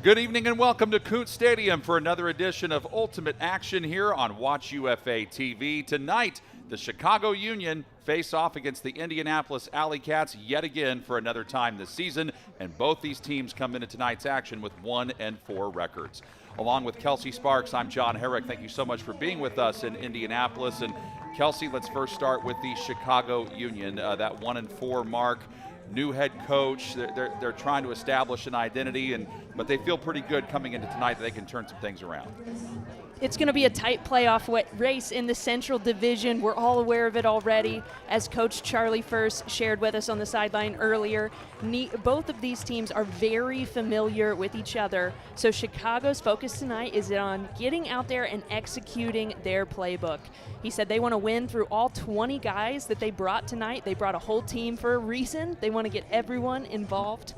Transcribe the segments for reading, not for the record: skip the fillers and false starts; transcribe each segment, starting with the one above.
Good evening and welcome to Coot Stadium for another edition of Ultimate Action here on Watch UFA TV. Tonight, the Chicago Union face off against the Indianapolis Alleycats yet again for another time this season, and both these teams come into tonight's action with 1-4 records. Along with Kelsey Sparks, I'm John Herrick. Thank you so much for being with us in Indianapolis. And Kelsey, let's first start with the Chicago Union, that 1-4 mark. New head coach, they're trying to establish an identity, but they feel pretty good coming into tonight that they can turn some things around. It's going to be a tight playoff race in the Central Division. We're all aware of it already, as Coach Charlie First shared with us on the sideline earlier. Both of these teams are very familiar with each other, so Chicago's focus tonight is on getting out there and executing their playbook. He said they want to win through all 20 guys that they brought tonight. They brought a whole team for a reason. They want to get everyone involved.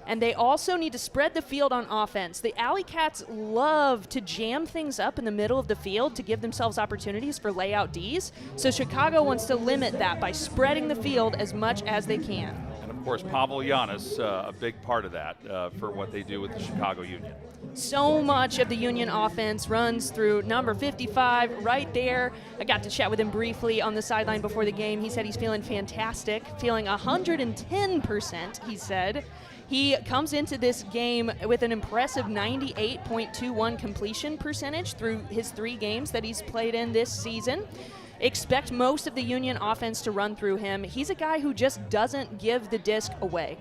And they also need to spread the field on offense. The Alleycats love to jam things up in the middle of the field to give themselves opportunities for layout Ds. So Chicago wants to limit that by spreading the field as much as they can. And of course, Pavel Giannis, a big part of that for what they do with the Chicago Union. So much of the Union offense runs through number 55 right there. I got to chat with him briefly on the sideline before the game. He said he's feeling fantastic, feeling 110%, he said. He comes into this game with an impressive 98.21 completion percentage through his 3 games that he's played in this season. Expect most of the Union offense to run through him. He's a guy who just doesn't give the disc away.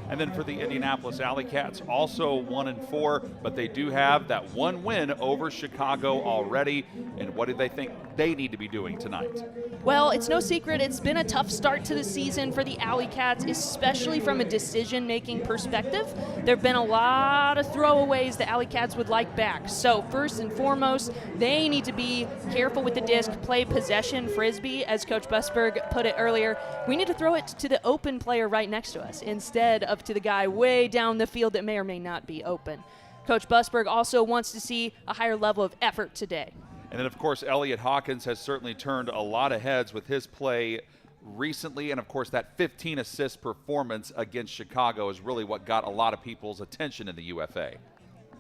And then for the Indianapolis Alleycats, also 1-4, but they do have that one win over Chicago already. And what do they think they need to be doing tonight? Well, it's no secret it's been a tough start to the season for the Alleycats, especially from a decision-making perspective. There have been a lot of throwaways the Alleycats would like back. So first and foremost, they need to be careful with the disc, play possession frisbee, as Coach Busberg put it earlier. We need to throw it to the open player right next to us instead of to the guy way down the field that may or may not be open. Coach Busberg also wants to see a higher level of effort today. And then, of course, Elliot Hawkins has certainly turned a lot of heads with his play recently. And, of course, that 15-assist performance against Chicago is really what got a lot of people's attention in the UFA.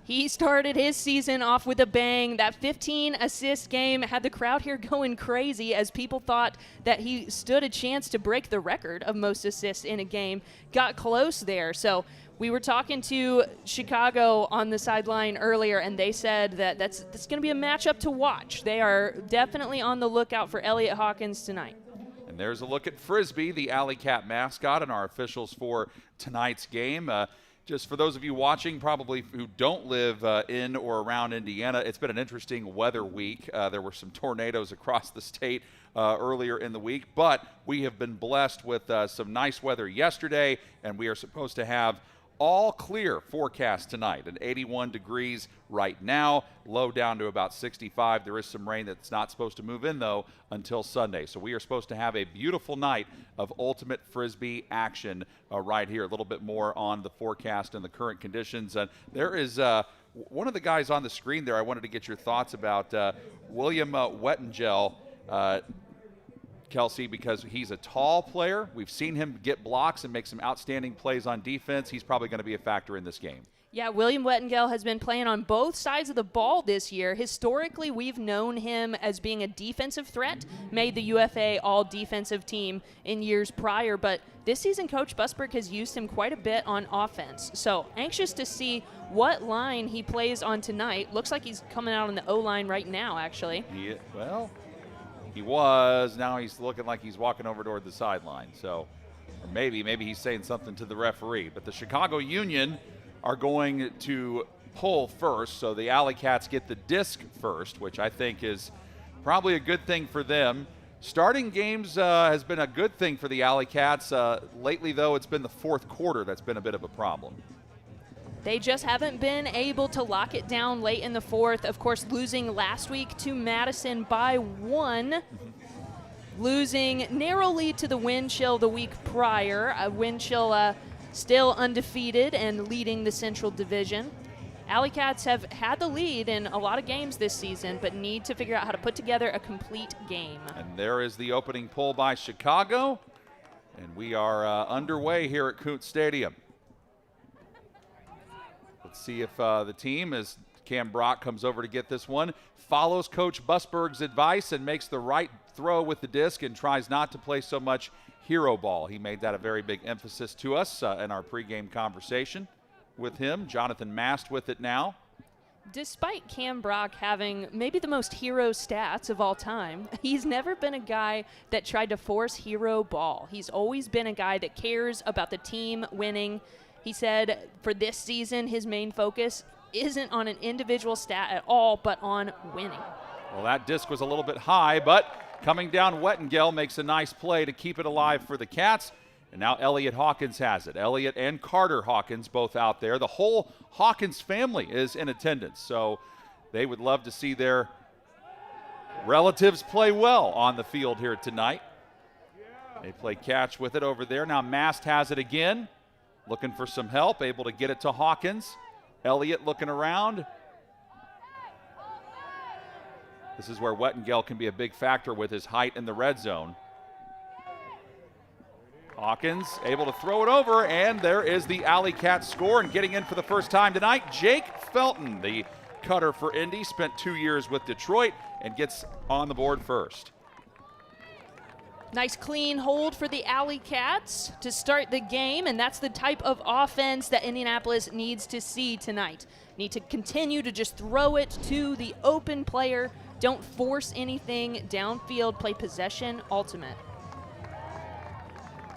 He started his season off with a bang. That 15-assist game had the crowd here going crazy as people thought that he stood a chance to break the record of most assists in a game. Got close there. So we were talking to Chicago on the sideline earlier, and they said that that's going to be a matchup to watch. They are definitely on the lookout for Elliot Hawkins tonight. And there's a look at Frisbee, the Alleycat mascot, and our officials for tonight's game. Just for those of you watching, probably who don't live in or around Indiana, it's been an interesting weather week. There were some tornadoes across the state earlier in the week, but we have been blessed with some nice weather yesterday, and we are supposed to have all clear forecast tonight, and 81 degrees right now, low down to about 65. There is some rain that's not supposed to move in, though, until Sunday. So we are supposed to have a beautiful night of ultimate Frisbee action right here. A little bit more on the forecast and the current conditions. And there is one of the guys on the screen there I wanted to get your thoughts about, William Wettengel, Kelsey, because he's a tall player. We've seen him get blocks and make some outstanding plays on defense. He's probably going to be a factor in this game. Yeah, William Wettengel has been playing on both sides of the ball this year. Historically, we've known him as being a defensive threat, made the UFA all-defensive team in years prior, but this season Coach Busberg has used him quite a bit on offense. So anxious to see what line he plays on tonight. Looks like he's coming out on the O-line right now, actually. He was. Now he's looking like he's walking over toward the sideline. So, or maybe he's saying something to the referee. But the Chicago Union are going to pull first, so the Alleycats get the disc first, which I think is probably a good thing for them. Starting games has been a good thing for the Alleycats. Lately, though, it's been the fourth quarter that's been a bit of a problem. They just haven't been able to lock it down late in the fourth. Of course, losing last week to Madison by 1. Losing narrowly to the Wind Chill the week prior. Wind Chill still undefeated and leading the Central Division. Alleycats have had the lead in a lot of games this season, but need to figure out how to put together a complete game. And there is the opening pull by Chicago. And we are underway here at Coot Stadium. Let's see if the team, as Cam Brock comes over to get this one, follows Coach Busberg's advice and makes the right throw with the disc and tries not to play so much hero ball. He made that a very big emphasis to us in our pregame conversation with him. Jonathan Mast with it now. Despite Cam Brock having maybe the most hero stats of all time, he's never been a guy that tried to force hero ball. He's always been a guy that cares about the team winning. He said for this season, his main focus isn't on an individual stat at all, but on winning. Well, that disc was a little bit high, but coming down, Wettengel makes a nice play to keep it alive for the Cats. And now Elliot Hawkins has it. Elliot and Carter Hawkins both out there. The whole Hawkins family is in attendance, so they would love to see their relatives play well on the field here tonight. They play catch with it over there. Now Mast has it again, looking for some help, able to get it to Hawkins. Elliott looking around. This is where Wettengel can be a big factor with his height in the red zone. Hawkins able to throw it over, and there is the Alleycats score. And getting in for the first time tonight, Jake Felton, the cutter for Indy, spent 2 years with Detroit and gets on the board first. Nice clean hold for the Alleycats to start the game, and that's the type of offense that Indianapolis needs to see tonight. Need to continue to just throw it to the open player. Don't force anything downfield. Play possession ultimate.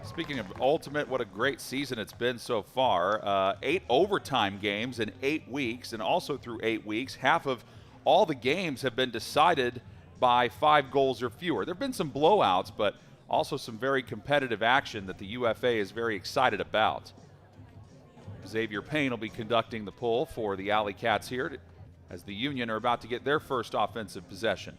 Speaking of ultimate, what a great season it's been so far. 8 overtime games in 8 weeks, and also through 8 weeks, half of all the games have been decided by 5 goals or fewer. There have been some blowouts, but also some very competitive action that the UFA is very excited about. Xavier Payne will be conducting the pull for the Alleycats here as the Union are about to get their first offensive possession.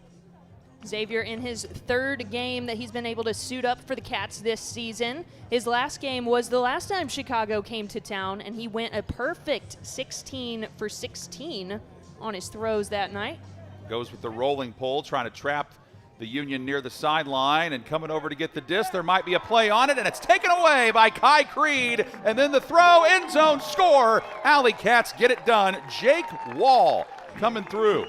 Xavier in his 3rd game that he's been able to suit up for the Cats this season. His last game was the last time Chicago came to town, and he went a perfect 16 for 16 on his throws that night. Goes with the rolling pull, trying to trap the Union near the sideline, and coming over to get the disc. There might be a play on it, and it's taken away by Kai Creed. And then the throw, end zone, score. Alleycats get it done. Jake Wall coming through.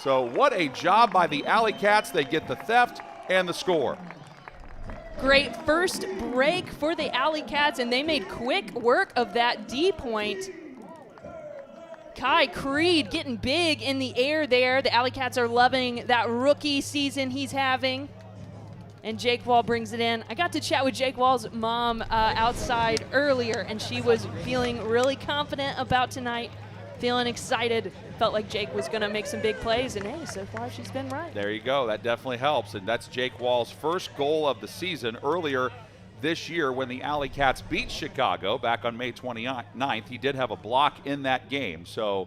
So what a job by the Alleycats. They get the theft and the score. Great first break for the Alleycats, and they made quick work of that D point. Kai Creed getting big in the air there. The Alleycats are loving that rookie season he's having. And Jake Wall brings it in. I got to chat with Jake Wall's mom outside earlier, and she was feeling really confident about tonight, feeling excited. Felt like Jake was going to make some big plays, and hey, so far she's been right. There you go. That definitely helps, and that's Jake Wall's first goal of the season. Earlier this year when the Alleycats beat Chicago back on May 29th, he did have a block in that game. So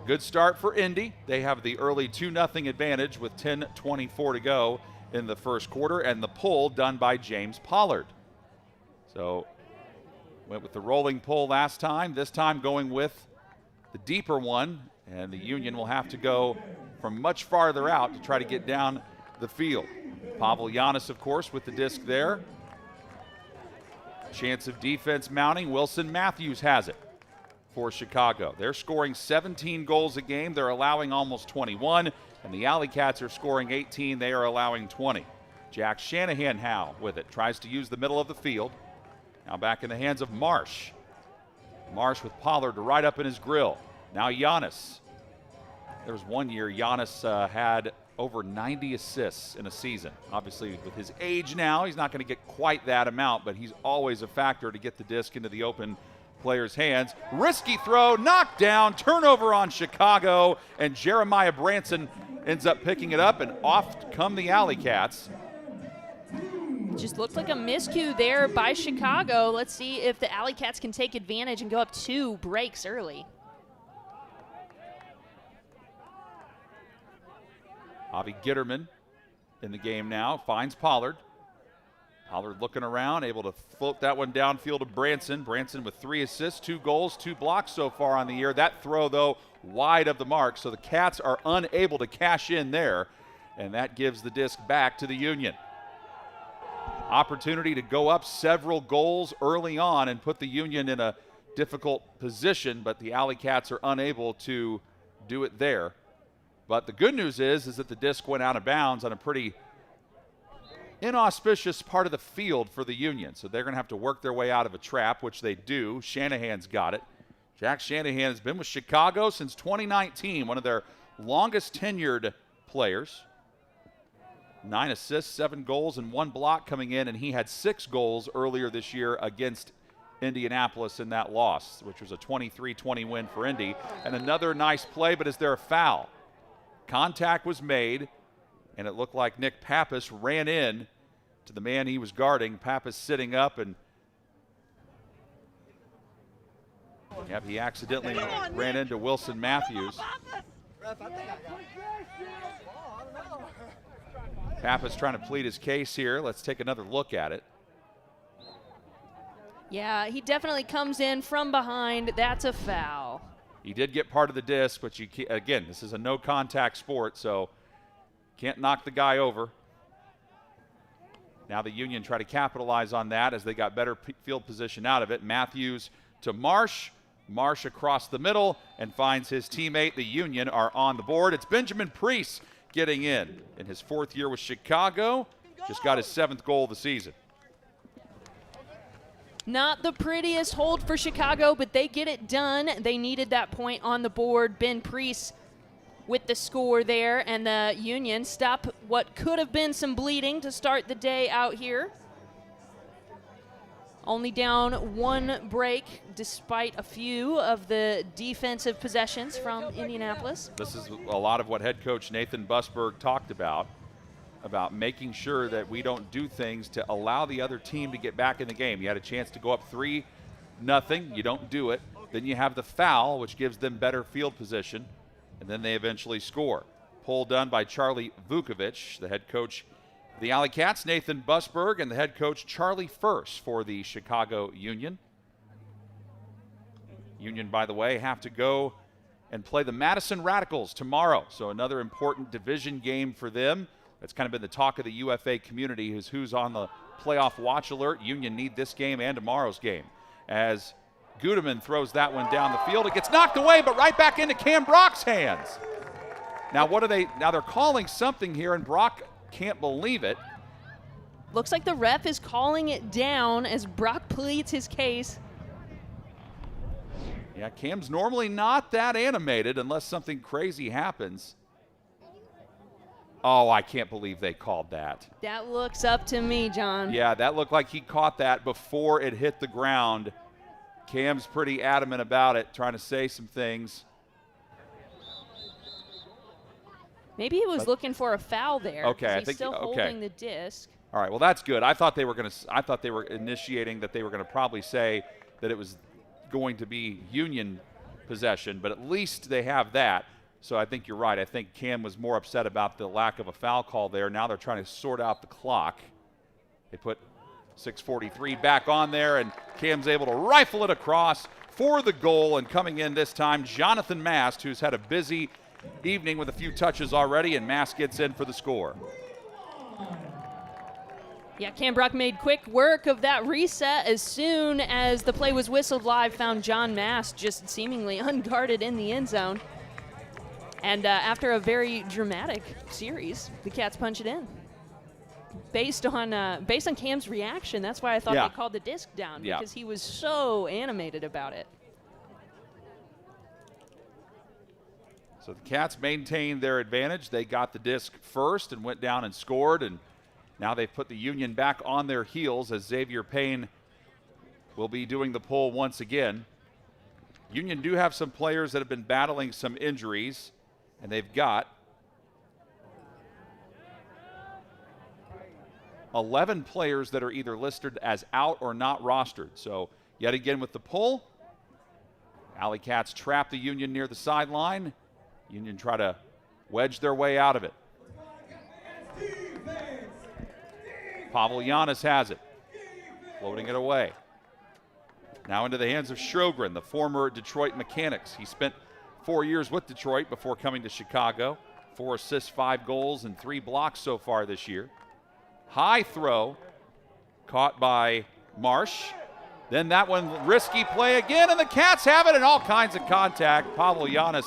good start for Indy. They have the early 2-0 advantage with 10:24 to go in the first quarter, and the pull done by James Pollard. So went with the rolling pull last time, this time going with the deeper one, and the Union will have to go from much farther out to try to get down the field. Pavel Giannis, of course, with the disc there. Chance of defense mounting. Wilson Matthews has it for Chicago. They're scoring 17 goals a game. They're allowing almost 21, and the Alleycats are scoring 18. They are allowing 20. Jack Shanahan now with it. Tries to use the middle of the field. Now back in the hands of Marsh. Marsh with Pollard right up in his grill. Now Giannis. There was one year Giannis had over 90 assists in a season. Obviously, with his age now, he's not going to get quite that amount, but he's always a factor to get the disc into the open player's hands. Risky throw, knocked down, turnover on Chicago, and Jeremiah Branson ends up picking it up, and off come the Alleycats. Just looked like a miscue there by Chicago. Let's see if the Alleycats can take advantage and go up 2 breaks early. Avi Gitterman in the game now, finds Pollard. Pollard looking around, able to float that one downfield to Branson. Branson with 3 assists, 2 goals, 2 blocks so far on the year. That throw, though, wide of the mark, so the Cats are unable to cash in there, and that gives the disc back to the Union. Opportunity to go up several goals early on and put the Union in a difficult position, but the Alleycats are unable to do it there. But the good news is that the disc went out of bounds on a pretty inauspicious part of the field for the Union. So they're going to have to work their way out of a trap, which they do. Shanahan's got it. Jack Shanahan has been with Chicago since 2019, one of their longest tenured players. 9 assists, 7 goals, and 1 block coming in, and he had 6 goals earlier this year against Indianapolis in that loss, which was a 23-20 win for Indy. And another nice play, but is there a foul? Contact was made, and it looked like Nick Pappas ran in to the man he was guarding. Pappas sitting up, and he accidentally ran into Wilson Matthews. Pappas trying to plead his case here. Let's take another look at it. Yeah, he definitely comes in from behind. That's a foul. He did get part of the disc, but again, this is a no-contact sport, so can't knock the guy over. Now the Union try to capitalize on that as they got better field position out of it. Matthews to Marsh. Marsh across the middle and finds his teammate. The Union are on the board. It's Benjamin Priest getting in his 4th year with Chicago. Just got his 7th goal of the season. Not the prettiest hold for Chicago, but they get it done. They needed that point on the board. Ben Priest with the score there, and the Union stop what could have been some bleeding to start the day out here. Only down 1 break despite a few of the defensive possessions from Indianapolis. This is a lot of what head coach Nathan Busberg talked about making sure that we don't do things to allow the other team to get back in the game. You had a chance to go up 3-0. You don't do it. Then you have the foul, which gives them better field position, and then they eventually score. Pull done by Charlie Vukovic, the head coach of the Alleycats, Nathan Busberg, and the head coach Charlie First for the Chicago Union. Union, by the way, have to go and play the Madison Radicals tomorrow, so another important division game for them. That's kind of been the talk of the UFA community, who's on the playoff watch alert. Union need this game and tomorrow's game. As Gudeman throws that one down the field, it gets knocked away, but right back into Cam Brock's hands. Now they're calling something here, and Brock can't believe it. Looks like the ref is calling it down as Brock pleads his case. Yeah, Cam's normally not that animated unless something crazy happens. Oh, I can't believe they called that. That looks up to me, John. Yeah, that looked like he caught that before it hit the ground. Cam's pretty adamant about it, trying to say some things. Maybe he was looking for a foul there. Okay, he's still holding the disc. All right, well that's good. I thought they were initiating that they were going to probably say that it was going to be Union possession, but at least they have that. So I think you're right. I think Cam was more upset about the lack of a foul call there. Now they're trying to sort out the clock. They put 6:43 back on there, and Cam's able to rifle it across for the goal. And coming in this time, Jonathan Mast, who's had a busy evening with a few touches already, and Mast gets in for the score. Yeah, Cam Brock made quick work of that reset as soon as the play was whistled live, found John Mast just seemingly unguarded in the end zone. And after a very dramatic series, the Cats punch it in. Based on Cam's reaction, that's why I thought they called the disc down, because he was so animated about it. So the Cats maintained their advantage. They got the disc first and went down and scored, and now they've put the Union back on their heels as Xavier Payne will be doing the pull once again. Union do have some players that have been battling some injuries, and they've got 11 players that are either listed as out or not rostered. So yet again with the pull, Alleycats trap the Union near the sideline. Union try to wedge their way out of it. Pavlianis has it, floating it away. Now into the hands of Sjogren, the former Detroit Mechanics. He spent 4 years with Detroit before coming to Chicago. 4 assists, 5 goals, and 3 blocks so far this year. High throw, caught by Marsh. Then that one, risky play again, and the Cats have it, and all kinds of contact. Pavel Giannis.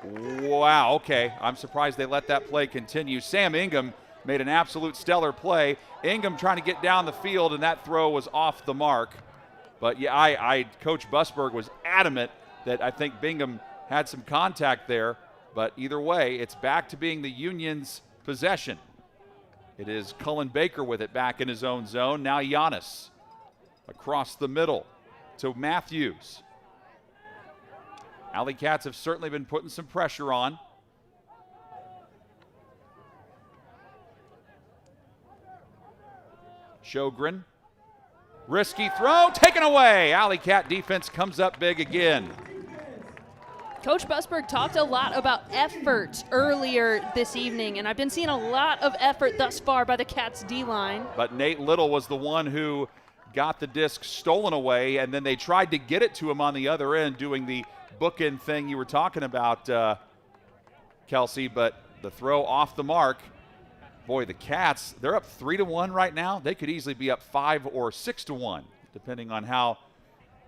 Wow, okay. I'm surprised they let that play continue. Sam Ingham made an absolute stellar play. Ingham trying to get down the field, and that throw was off the mark. But yeah, Coach Busberg was adamant that I think Bingham had some contact there. But either way, it's back to being the Union's possession. It is Cullen Baker with it back in his own zone. Now Giannis across the middle to Matthews. Alleycats have certainly been putting some pressure on. Sjogren. Risky throw, taken away. Alleycat defense comes up big again. Coach Busberg talked a lot about effort earlier this evening, and I've been seeing a lot of effort thus far by the Cats D-line. But Nate Little was the one who got the disc stolen away, and then they tried to get it to him on the other end, doing the bookend thing you were talking about, Kelsey, but the throw off the mark. Boy, the Cats, they're up 3-1 right now. They could easily be up 5 or 6-1, depending on how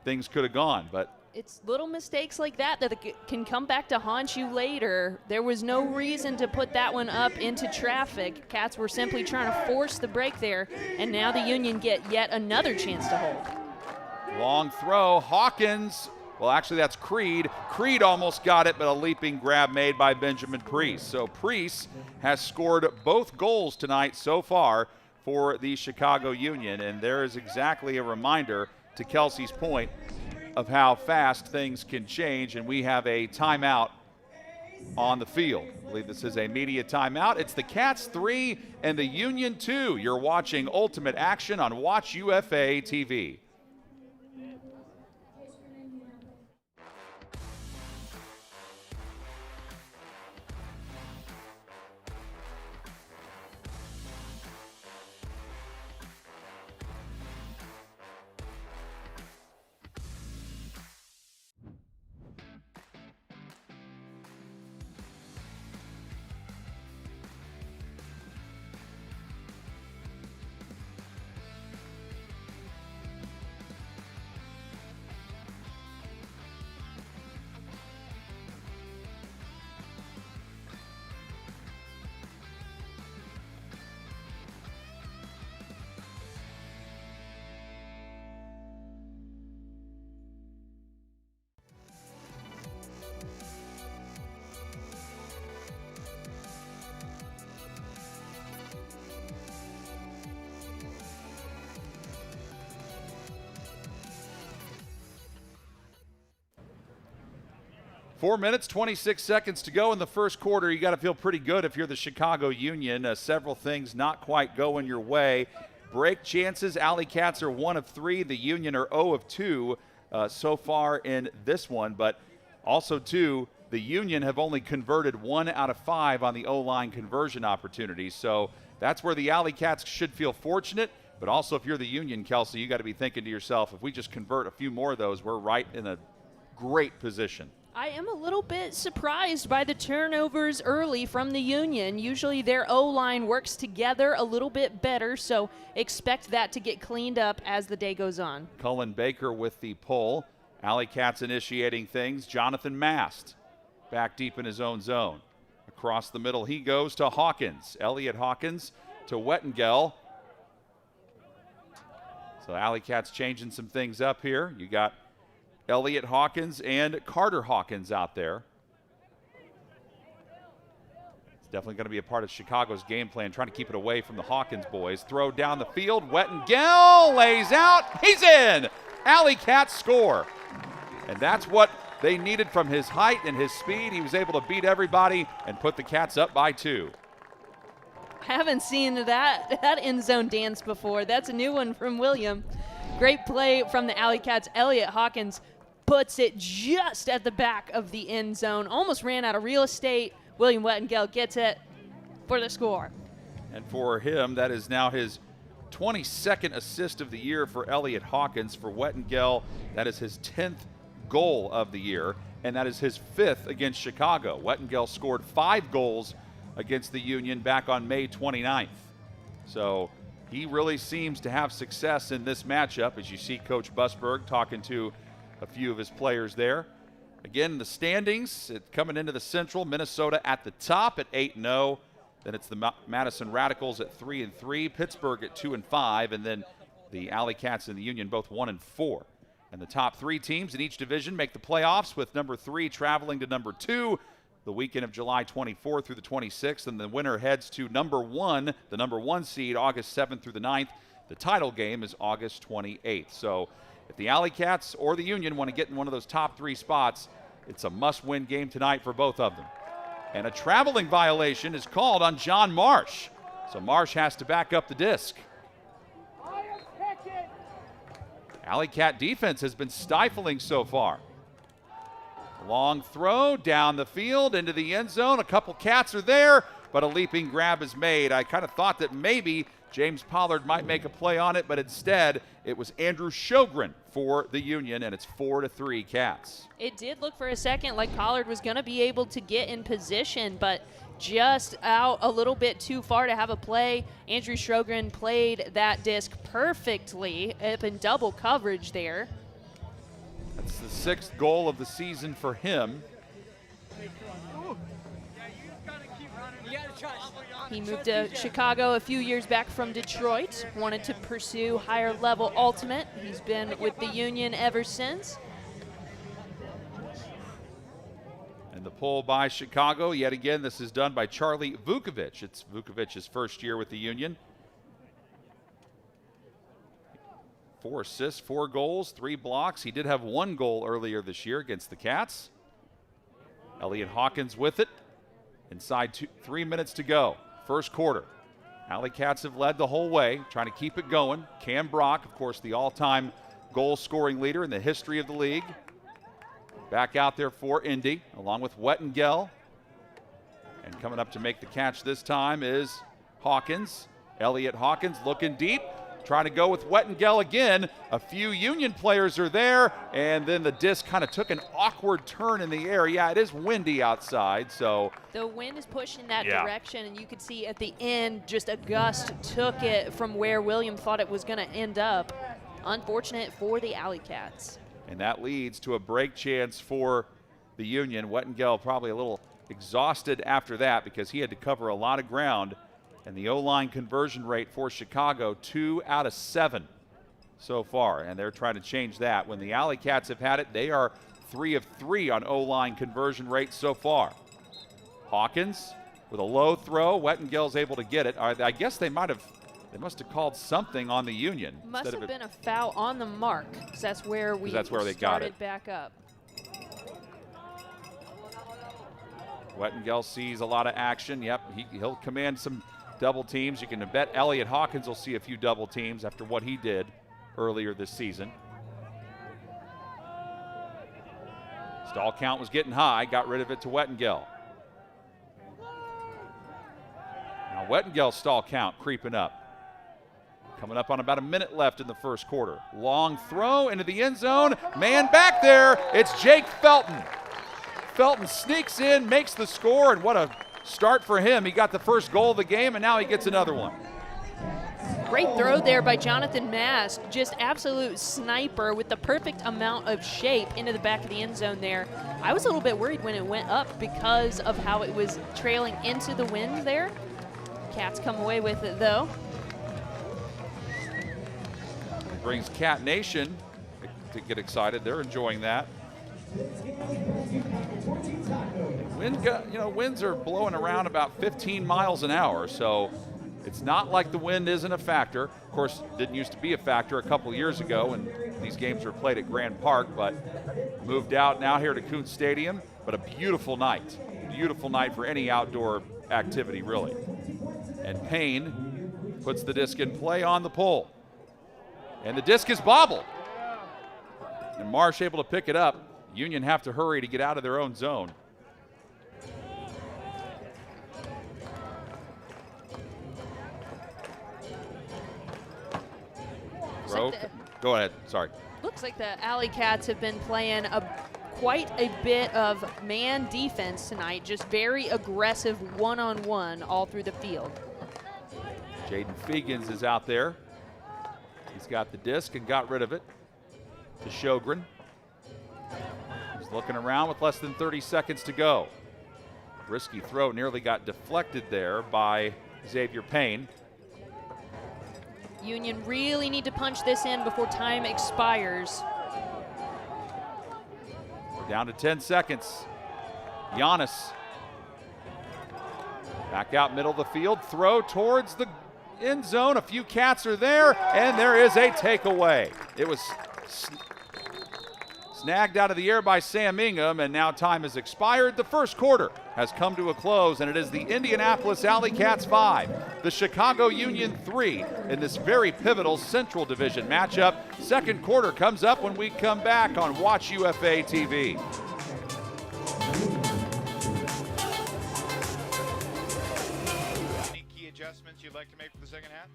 things could have gone. But it's little mistakes like that that can come back to haunt you later. There was no reason to put that one up into traffic. Cats were simply trying to force the break there, and now the Union get yet another chance to hold. Long throw, Hawkins. Well, actually, that's Creed. Creed almost got it, but a leaping grab made by Benjamin Priest. So Priest has scored both goals tonight so far for the Chicago Union, and there is exactly a reminder to Kelsey's point of how fast things can change, and we have a timeout on the field. I believe this is a media timeout. It's the Cats 3 and the Union 2. You're watching Ultimate Action on Watch UFA TV. Four minutes, 26 seconds to go in the first quarter. You got to feel pretty good if you're the Chicago Union. Several things not quite going your way. Break chances, Alleycats are 1 of 3. The Union are 0 of 2 so far in this one. But also, too, the Union have only converted 1 out of 5 on the O-line conversion opportunities. So that's where the Alleycats should feel fortunate. But also, if you're the Union, Kelsey, you got to be thinking to yourself, if we just convert a few more of those, we're right in a great position. I am a little bit surprised by the turnovers early from the Union. Usually their O-line works together a little bit better, so expect that to get cleaned up as the day goes on. Cullen Baker with the pull. Alleycats initiating things. Jonathan Mast back deep in his own zone. Across the middle he goes to Hawkins. Elliott Hawkins to Wettengel. So Alleycats changing some things up here. You got Elliott Hawkins and Carter Hawkins out there. It's definitely going to be a part of Chicago's game plan, trying to keep it away from the Hawkins boys. Throw down the field. Wettengel lays out. He's in. Alleycats score. And that's what they needed from his height and his speed. He was able to beat everybody and put the Cats up by 2. I haven't seen that end zone dance before. That's a new one from William. Great play from the Alleycats. Elliott Hawkins puts it just at the back of the end zone. Almost ran out of real estate. William Wettengel gets it for the score. And for him, that is now his 22nd assist of the year for Elliott Hawkins. For Wettengel, that is his 10th goal of the year, and that is his 5th against Chicago. Wettengel scored 5 goals against the Union back on May 29th. So he really seems to have success in this matchup, as you see Coach Busberg talking to a few of his players there. Again, the standings, coming into the Central, Minnesota at the top at 8-0. Then it's the Madison Radicals at 3-3, Pittsburgh at 2-5, and then the Alleycats and the Union both 1-4. And the top 3 teams in each division make the playoffs, with number 3 traveling to number 2 the weekend of July 24th through the 26th, and the winner heads to number 1, the number 1 seed, August 7th through the 9th. The title game is August 28th. So if the Alleycats or the Union want to get in one of those top 3 spots, it's a must-win game tonight for both of them. And a traveling violation is called on John Marsh. So Marsh has to back up the disc. Alleycat defense has been stifling so far. Long throw down the field into the end zone. A couple Cats are there, but a leaping grab is made. I kind of thought that maybe James Pollard might make a play on it, but instead it was Andrew Sjogren for the Union, and it's 4-3 Cats. It did look for a second like Pollard was going to be able to get in position, but just out a little bit too far to have a play. Andrew Sjogren played that disc perfectly up in double coverage there. That's the 6th goal of the season for him. He moved to Chicago a few years back from Detroit, wanted to pursue higher level ultimate. He's been with the Union ever since. And the pull by Chicago, yet again, this is done by Charlie Vukovic. It's Vukovic's first year with the Union. 4 assists, 4 goals, 3 blocks. He did have 1 goal earlier this year against the Cats. Elliot Hawkins with it. Inside 3 minutes to go. First quarter. Alleycats have led the whole way, trying to keep it going. Cam Brock, of course, the all-time goal-scoring leader in the history of the league. Back out there for Indy, along with Wettengel. And coming up to make the catch this time is Hawkins. Elliot Hawkins looking deep, trying to go with Wettengel again. A few Union players are there, and then the disc kind of took an awkward turn in the air. Yeah, it is windy outside, so. The wind is pushing that direction, and you could see at the end just a gust took it from where William thought it was going to end up. Unfortunate for the Alleycats. And that leads to a break chance for the Union. Wettengel probably a little exhausted after that because he had to cover a lot of ground. And the O-line conversion rate for Chicago, 2 out of 7 so far. And they're trying to change that. When the Alleycats have had it, they are 3 of 3 on O-line conversion rate so far. Hawkins with a low throw. Wettengel's able to get it. I guess they must have called something on the Union. Must have been a foul on the mark, because that's where we they got it back up. Wettengel sees a lot of action. Yep, he'll command some double teams. You can bet Elliot Hawkins will see a few double teams after what he did earlier this season. Stall count was getting high, got rid of it to Wettengel. Now Wettengel's stall count creeping up. Coming up on about a minute left in the first quarter. Long throw into the end zone. Man back there, it's Jake Felton. Felton sneaks in, makes the score, and what a start for him. He got the first goal of the game, and now he gets another one. Great throw there by Jonathan Mast. Just absolute sniper with the perfect amount of shape into the back of the end zone there. I was a little bit worried when it went up because of how it was trailing into the wind there. Cats come away with it, though. Brings Cat Nation to get excited. They're enjoying that. Winds are blowing around about 15 miles an hour, so it's not like the wind isn't a factor. Of course, it didn't used to be a factor a couple years ago when these games were played at Grand Park, but moved out now here to Kuntz Stadium. But a beautiful night for any outdoor activity, really. And Payne puts the disc in play on the pole. And the disc is bobbled. And Marsh able to pick it up. Union have to hurry to get out of their own zone. Go ahead, sorry. Looks like the Alleycats have been playing quite a bit of man defense tonight, just very aggressive one-on-one all through the field. Jaden Fegans is out there. He's got the disc and got rid of it to Sjogren. He's looking around with less than 30 seconds to go. Risky throw nearly got deflected there by Xavier Payne. Union really need to punch this in before time expires. We're down to 10 seconds. Giannis back out middle of the field, throw towards the end zone. A few cats are there, and there is a takeaway. It was snagged out of the air by Sam Ingham, and now time has expired. The first quarter has come to a close, and it is the Indianapolis Alleycats 5, the Chicago Union 3 in this very pivotal Central Division matchup. Second quarter comes up when we come back on Watch UFA TV. Any key adjustments you'd like to make for the second half?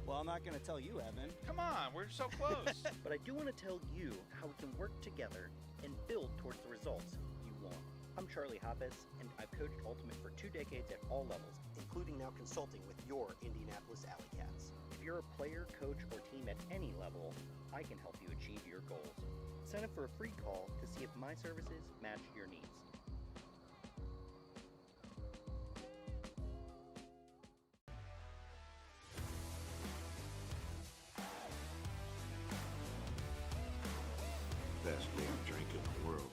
Well, I'm not going to tell you, Evan. Come on, we're so close. But I do want to tell you how we can work together and build towards the results you want. I'm Charlie Hoppes, and I've coached Ultimate for 2 decades at all levels, including now consulting with your Indianapolis Alleycats. If you're a player, coach, or team at any level, I can help you achieve your goals. Sign up for a free call to see if my services match your needs. Best damn drink in the world.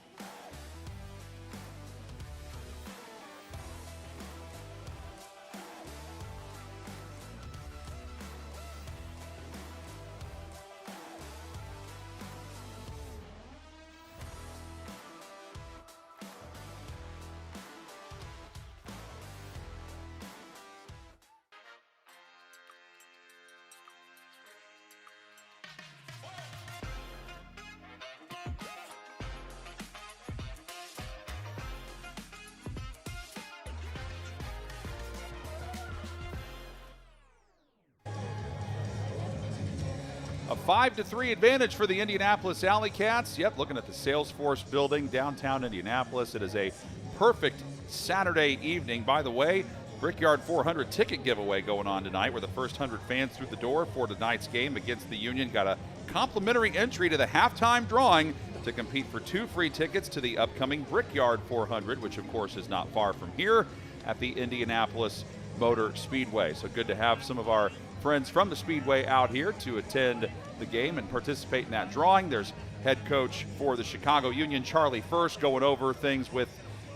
A 5-3 advantage for the Indianapolis Alleycats. Yep, looking at the Salesforce building downtown Indianapolis. It is a perfect Saturday evening. By the way, Brickyard 400 ticket giveaway going on tonight, where the first 100 fans through the door for tonight's game against the Union got a complimentary entry to the halftime drawing to compete for 2 free tickets to the upcoming Brickyard 400, which of course is not far from here at the Indianapolis Motor Speedway. So good to have some of our friends from the Speedway out here to attend the game and participate in that drawing. There's head coach for the Chicago Union, Charlie First, going over things with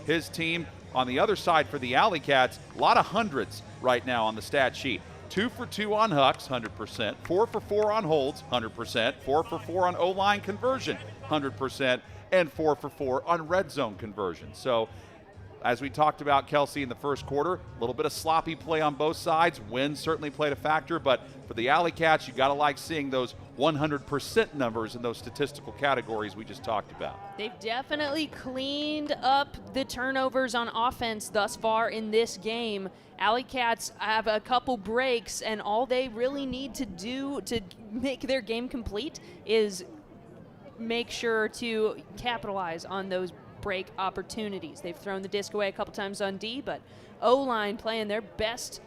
his team. On the other side for the Alleycats, a lot of hundreds right now on the stat sheet. 2 for 2 on hucks, 100%. 4 for 4 on holds, 100%. 4 for 4 on O-line conversion, 100%. And 4 for 4 on red zone conversion. So, as we talked about, Kelsey, in the first quarter, a little bit of sloppy play on both sides. Wind certainly played a factor, but for the Alleycats, you got to like seeing those 100% numbers in those statistical categories we just talked about. They've definitely cleaned up the turnovers on offense thus far in this game. Alleycats have a couple breaks, and all they really need to do to make their game complete is make sure to capitalize on those break opportunities. They've thrown the disc away a couple times on D, but O-line playing their best.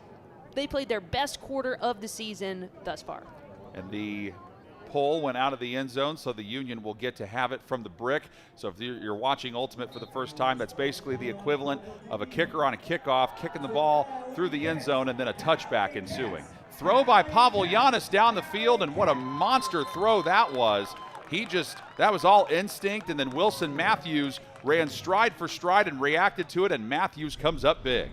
They played their best quarter of the season thus far. And the pull went out of the end zone, so the Union will get to have it from the brick. So if you're watching Ultimate for the first time, that's basically the equivalent of a kicker on a kickoff, kicking the ball through the end zone and then a touchback ensuing. Throw by Pavel Giannis down the field, and what a monster throw that was. That was all instinct, and then Wilson Matthews ran stride for stride and reacted to it, and Matthews comes up big.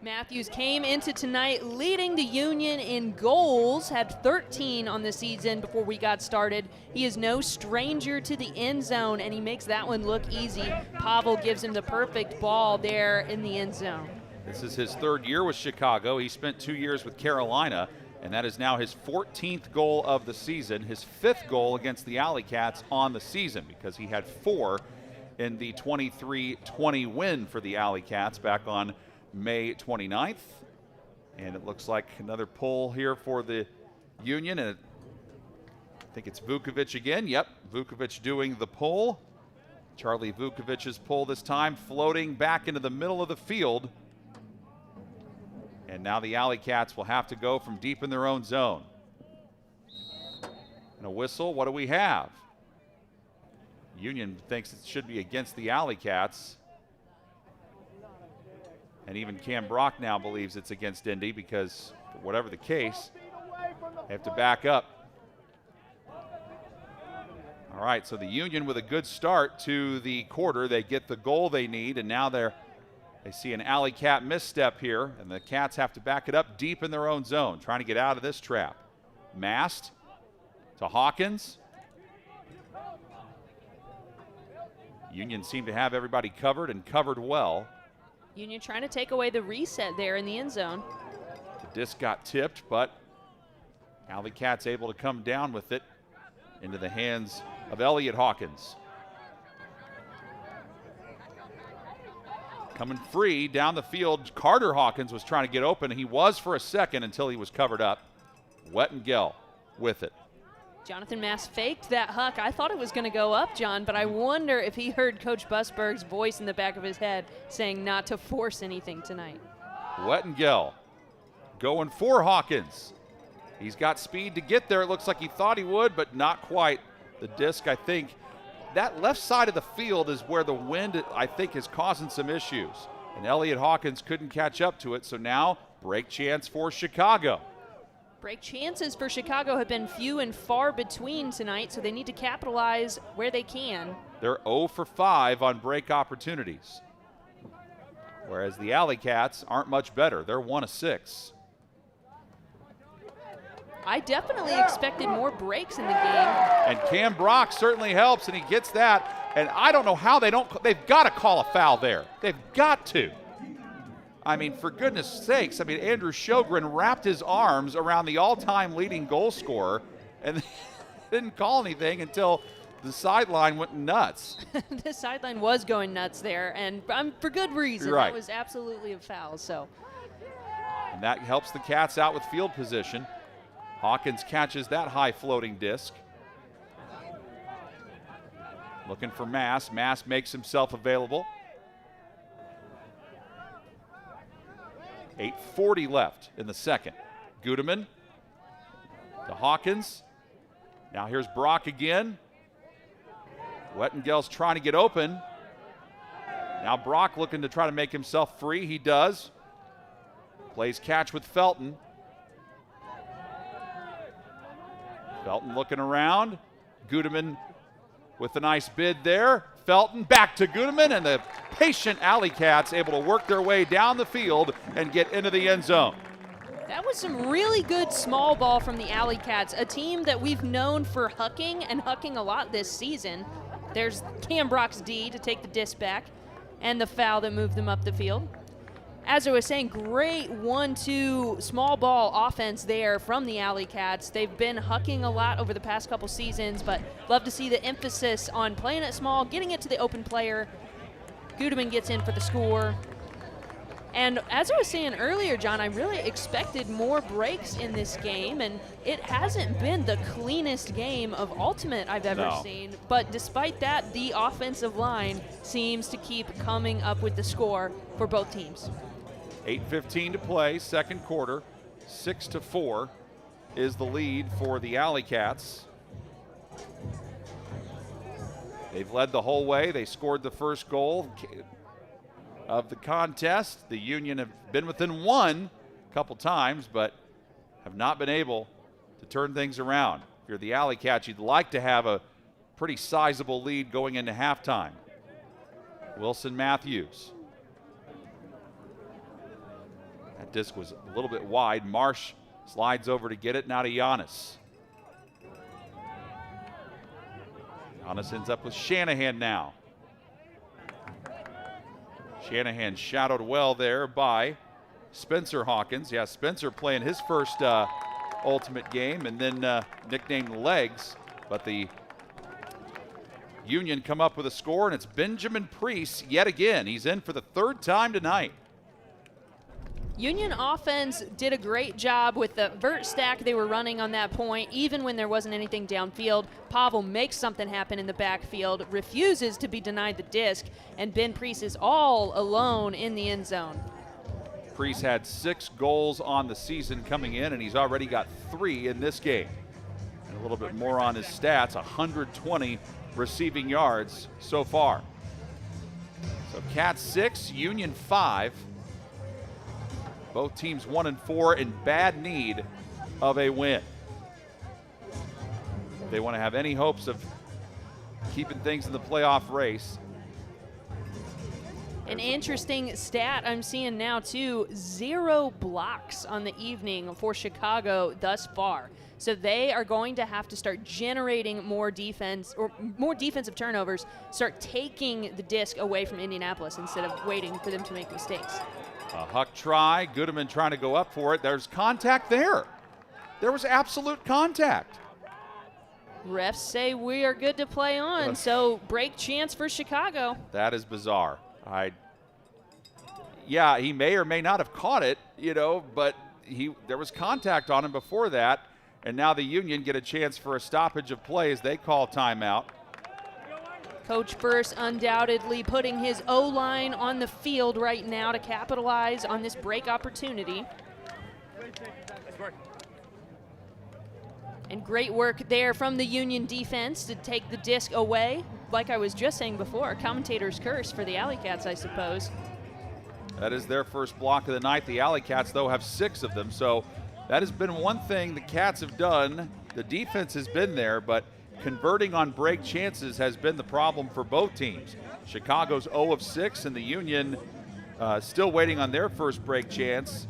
Matthews came into tonight leading the Union in goals, had 13 on the season before we got started. He is no stranger to the end zone, and he makes that one look easy. Pavel gives him the perfect ball there in the end zone. This is his 3rd year with Chicago. He spent 2 years with Carolina, and that is now his 14th goal of the season, his 5th goal against the Alleycats on the season, because he had 4 in the 23-20 win for the Alleycats back on May 29th. And it looks like another pull here for the Union, and I think it's Vukovic again. Yep, Vukovic doing the pull. Charlie Vukovic's pull this time, floating back into the middle of the field. And now the Alleycats will have to go from deep in their own zone. And a whistle, what do we have? Union thinks it should be against the Alleycats. And even Cam Brock now believes it's against Indy because, whatever the case, they have to back up. All right, so the Union with a good start to the quarter. They get the goal they need, and now they see an Alleycat misstep here, and the Cats have to back it up deep in their own zone, trying to get out of this trap. Mast to Hawkins. Union seemed to have everybody covered and covered well. Union trying to take away the reset there in the end zone. The disc got tipped, but Alleycats able to come down with it into the hands of Elliot Hawkins. Coming free down the field, Carter Hawkins was trying to get open. He was for a second until he was covered up. Wettengel with it. Jonathan Mast faked that huck. I thought it was going to go up, John, but I wonder if he heard Coach Busberg's voice in the back of his head saying not to force anything tonight. Wettengel going for Hawkins. He's got speed to get there. It looks like he thought he would, but not quite. The disc, I think, that left side of the field is where the wind, I think, is causing some issues. And Elliot Hawkins couldn't catch up to it, so now break chance for Chicago. Break chances for Chicago have been few and far between tonight, so they need to capitalize where they can. They're 0 for 5 on break opportunities, whereas the Alleycats aren't much better. They're 1 of 6. I definitely expected more breaks in the game. And Cam Brock certainly helps, and he gets that. And I don't know how they've got to call a foul there. They've got to. I mean, for goodness sakes, I mean, Andrew Sjogren wrapped his arms around the all-time leading goal scorer and didn't call anything until the sideline went nuts. The sideline was going nuts there, and for good reason. Right. That was absolutely a foul. So. And that helps the Cats out with field position. Hawkins catches that high floating disc. Looking for Mast. Mast makes himself available. 8:40 left in the second. Gudeman to Hawkins. Now here's Brock again. Wettengel's trying to get open. Now Brock looking to try to make himself free. He does. Plays catch with Felton. Felton looking around. Gudeman with a nice bid there. Felton back to Gudeman, and the patient Alleycats able to work their way down the field and get into the end zone. That was some really good small ball from the Alleycats, a team that we've known for hucking and hucking a lot this season. There's Cam Brock's D to take the disc back and the foul that moved them up the field. As I was saying, great 1-2 small ball offense there from the Alleycats. They've been hucking a lot over the past couple seasons, but love to see the emphasis on playing it small, getting it to the open player. Gudeman gets in for the score. And as I was saying earlier, John, I really expected more breaks in this game, and it hasn't been the cleanest game of Ultimate I've ever seen. But despite that, the offensive line seems to keep coming up with the score for both teams. 8:15 to play, second quarter. 6-4 is the lead for the Alleycats. They've led the whole way. They scored the first goal of the contest. The Union have been within one a couple times, but have not been able to turn things around. If you're the Alleycats, you'd like to have a pretty sizable lead going into halftime. Wilson Matthews. That disc was a little bit wide. Marsh slides over to get it, now to Giannis. Giannis ends up with Shanahan now. Shanahan shadowed well there by Spencer Hawkins. Yeah, Spencer playing his first Ultimate game and then nicknamed Legs. But the Union come up with a score, and it's Benjamin Priest yet again. He's in for the third time tonight. Union offense did a great job with the vert stack they were running on that point, even when there wasn't anything downfield. Pavel makes something happen in the backfield, refuses to be denied the disc, and Ben Priest is all alone in the end zone. Priest had 6 goals on the season coming in, and he's already got 3 in this game. And a little bit more on his stats, 120 receiving yards so far. So Cats 6, Union 5. Both teams 1 and 4 in bad need of a win. If they want to have any hopes of keeping things in the playoff race. An interesting stat I'm seeing now, too, 0 blocks on the evening for Chicago thus far. So they are going to have to start generating more defense or more defensive turnovers, start taking the disc away from Indianapolis instead of waiting for them to make mistakes. A Huck try, Goodeman trying to go up for it. There's contact there. There was absolute contact. Refs say we are good to play on, so break chance for Chicago. That is bizarre. Yeah, he may or may not have caught it, but there was contact on him before that, and now the Union get a chance for a stoppage of play as they call timeout. Coach Burse undoubtedly putting his O-line on the field right now to capitalize on this break opportunity. And great work there from the Union defense to take the disc away. Like I was just saying before, a commentator's curse for the Alleycats, I suppose. That is their first block of the night. The Alleycats, though, have 6 of them. So that has been one thing the Cats have done. The defense has been there, but converting on break chances has been the problem for both teams. Chicago's 0 of 6, and the Union still waiting on their first break chance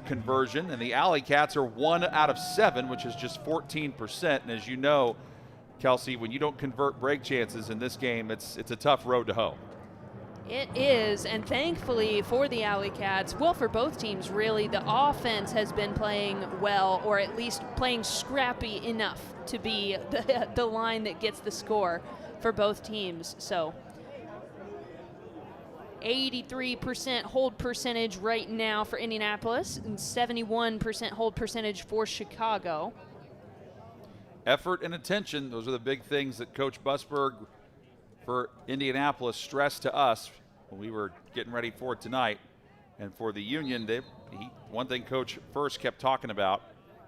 conversion. And the Alleycats are 1 out of 7, which is just 14%. And as you know, Kelsey, when you don't convert break chances in this game, it's a tough road to hoe. It is, and thankfully for the Alleycats, well, for both teams really, the offense has been playing well, or at least playing scrappy enough to be the line that gets the score for both teams. So 83% hold percentage right now for Indianapolis and 71% hold percentage for Chicago. Effort and attention, those are the big things that Coach Busberg for Indianapolis stressed to us when we were getting ready for tonight. And for the Union, one thing Coach first kept talking about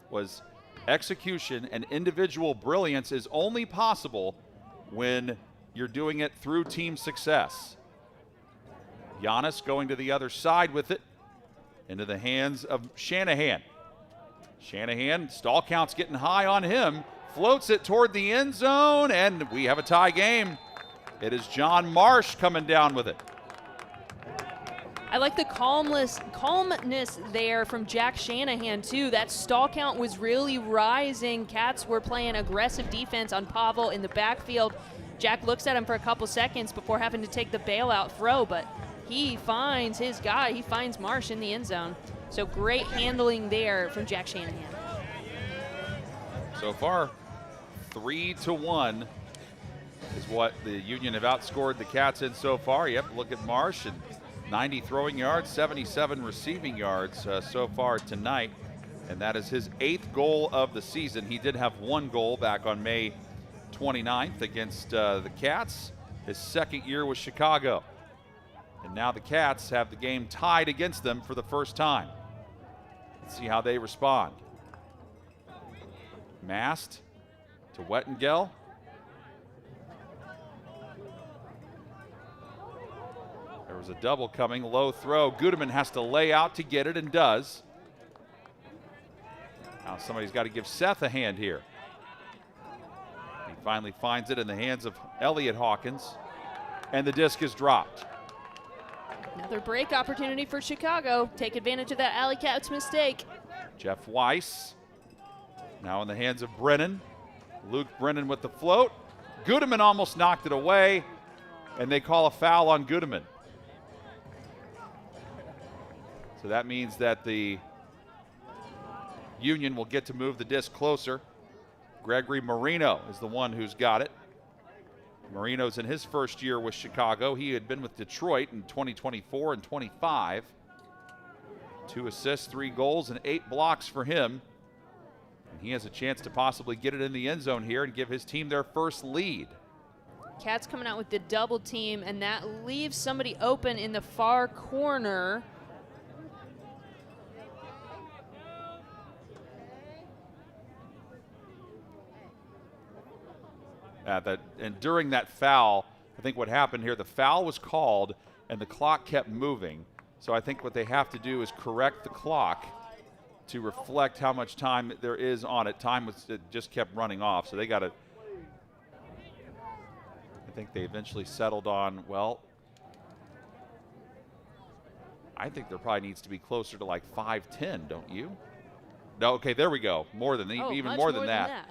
was execution and individual brilliance is only possible when you're doing it through team success. Giannis going to the other side with it into the hands of Shanahan. Shanahan, stall count's getting high on him, floats it toward the end zone, and we have a tie game. It is John Marsh coming down with it. I like the calmness there from Jack Shanahan, too. That stall count was really rising. Cats were playing aggressive defense on Pavel in the backfield. Jack looks at him for a couple seconds before having to take the bailout throw, but he finds his guy. He finds Marsh in the end zone. So great handling there from Jack Shanahan. So far, 3-1 is what the Union have outscored the Cats in so far. Yep, look at Marsh, and 90 throwing yards, 77 receiving yards so far tonight. And that is his 8th goal of the season. He did have 1 goal back on May 29th against the Cats, his 2nd year with Chicago. And now the Cats have the game tied against them for the first time. Let's see how they respond. Mast to Wettengel. There was a double coming, low throw. Goodeman has to lay out to get it and does. Now somebody's got to give Seth a hand here. He finally finds it in the hands of Elliott Hawkins, and the disc is dropped. Another break opportunity for Chicago. Take advantage of that Alleycats mistake. Jeff Weiss now in the hands of Brennan. Luke Brennan with the float. Goodeman almost knocked it away, and they call a foul on Goodeman. So that means that the Union will get to move the disc closer. Gregory Marino is the one who's got it. Marino's in his first year with Chicago. He had been with Detroit in 2024 and 25. 2 assists, 3 goals, and 8 blocks for him. And he has a chance to possibly get it in the end zone here and give his team their first lead. Cats coming out with the double team, and that leaves somebody open in the far corner. And during that foul, I think what happened here, the foul was called and the clock kept moving. So I think what they have to do is correct the clock to reflect how much time there is on it. It just kept running off, so they got to. I think they eventually settled on, well, I think there probably needs to be closer to like 5:10, don't you? No, okay, there we go. More than even more than that.